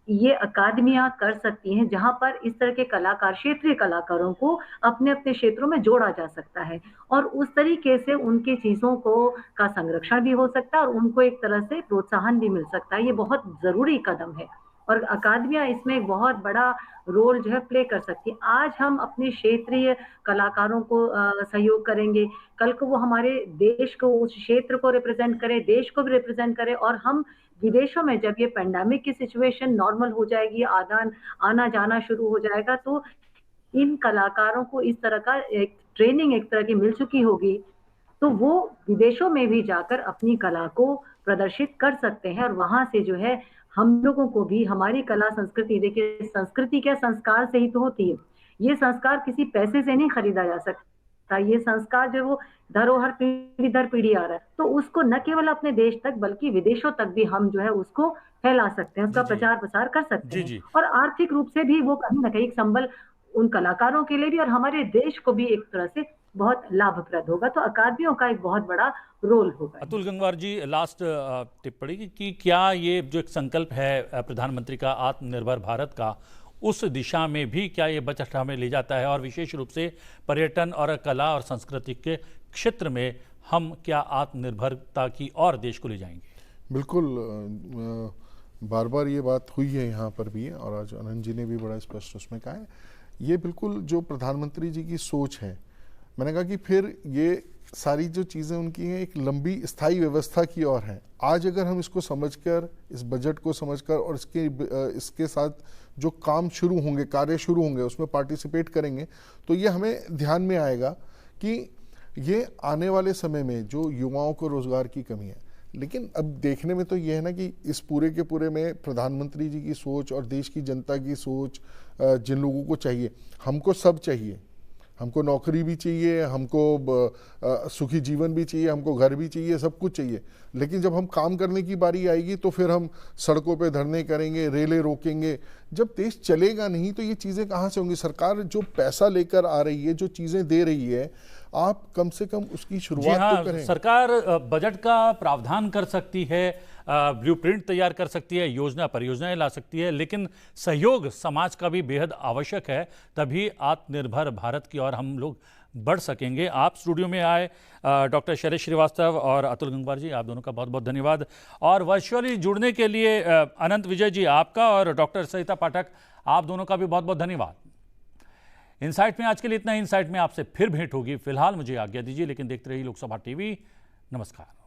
ये अकादमियां कर सकती हैं, जहां पर इस तरह के कलाकार, क्षेत्रीय कलाकारों को अपने अपने क्षेत्रों में जोड़ा जा सकता है और उस तरीके से उनकी चीज़ों को का संरक्षण भी हो सकता है और उनको एक तरह से प्रोत्साहन भी मिल सकता है। ये बहुत ज़रूरी कदम है और अकादमियां इसमें एक बहुत बड़ा रोल जो है प्ले कर सकती है। आज हम अपने क्षेत्रीय कलाकारों को सहयोग करेंगे, कल को वो हमारे देश को, उस क्षेत्र को रिप्रेजेंट करे, देश को भी रिप्रेजेंट करे, और हम विदेशों में जब ये पेंडेमिक की सिचुएशन नॉर्मल हो जाएगी, आना जाना शुरू हो जाएगा, तो इन कलाकारों को इस तरह का एक ट्रेनिंग एक तरह की मिल चुकी होगी, तो वो विदेशों में भी जाकर अपनी कला को प्रदर्शित कर सकते हैं, और वहां से जो है हम लोगों को भी हमारी कला संस्कृति, देखिए संस्कृति क्या, संस्कार से ही तो होती है। ये संस्कार किसी पैसे से नहीं खरीदा जा सकता, ये संस्कार जो वो धरोहर पीढ़ी दर पीढ़ी आ रहा है, तो उसको न केवल अपने देश तक बल्कि विदेशों तक भी हम जो है उसको फैला सकते हैं, उसका जी, जी। प्रचार प्रसार कर सकते जी, हैं, जी। और आर्थिक रूप से भी वो कहीं ना कहीं एक संबल उन कलाकारों के लिए भी और हमारे देश को भी एक तरह से बहुत लाभप्रद होगा। तो अकादमियों का एक बहुत बड़ा रोल होगा। अतुल गंगवार जी, लास्ट टिप्पणी कि क्या ये जो एक संकल्प है प्रधानमंत्री का आत्मनिर्भर भारत का, उस दिशा में भी क्या ये बजट हमें ले जाता है, और विशेष रूप से पर्यटन और कला और संस्कृति के क्षेत्र में हम क्या आत्मनिर्भरता की और देश को ले जाएंगे? बिल्कुल, बार बार ये बात हुई है यहाँ पर भी, और आज आनंद जी ने भी बड़ा स्पष्ट उसमें कहा है, ये बिल्कुल जो प्रधानमंत्री जी की सोच है। मैंने कहा कि फिर ये सारी जो चीज़ें उनकी हैं एक लंबी स्थायी व्यवस्था की ओर है। आज अगर हम इसको समझकर, इस बजट को समझकर और इसके साथ जो काम शुरू होंगे, कार्य शुरू होंगे, उसमें पार्टिसिपेट करेंगे, तो ये हमें ध्यान में आएगा कि ये आने वाले समय में जो युवाओं को रोजगार की कमी है। लेकिन अब देखने में तो ये है ना कि इस पूरे के पूरे में प्रधानमंत्री जी की सोच और देश की जनता की सोच, जिन लोगों को चाहिए, हमको सब चाहिए, हमको नौकरी भी चाहिए, हमको सुखी जीवन भी चाहिए, हमको घर भी चाहिए, सब कुछ चाहिए। लेकिन जब हम काम करने की बारी आएगी तो फिर हम सड़कों पे धरने करेंगे, रेलें रोकेंगे। जब देश चलेगा नहीं तो ये चीज़ें कहाँ से होंगी? सरकार जो पैसा लेकर आ रही है, जो चीज़ें दे रही है, आप कम से कम उसकी शुरुआत तो करें। सरकार बजट का प्रावधान कर सकती है, ब्लूप्रिंट तैयार कर सकती है, योजना परियोजनाएं ला सकती है, लेकिन सहयोग समाज का भी बेहद आवश्यक है, तभी आत्मनिर्भर भारत की ओर हम लोग बढ़ सकेंगे। आप स्टूडियो में आए डॉक्टर शैलेश श्रीवास्तव और अतुल गंगवार जी, आप दोनों का बहुत बहुत धन्यवाद। और वर्चुअली जुड़ने के लिए अनंत विजय जी आपका, और डॉक्टर सरिता पाठक, आप दोनों का भी बहुत बहुत धन्यवाद। इनसाइट में आज के लिए इतना ही। इनसाइट में आपसे फिर भेंट होगी। फिलहाल मुझे आज्ञा दीजिए, लेकिन देखते रहिए लोकसभा टीवी। नमस्कार।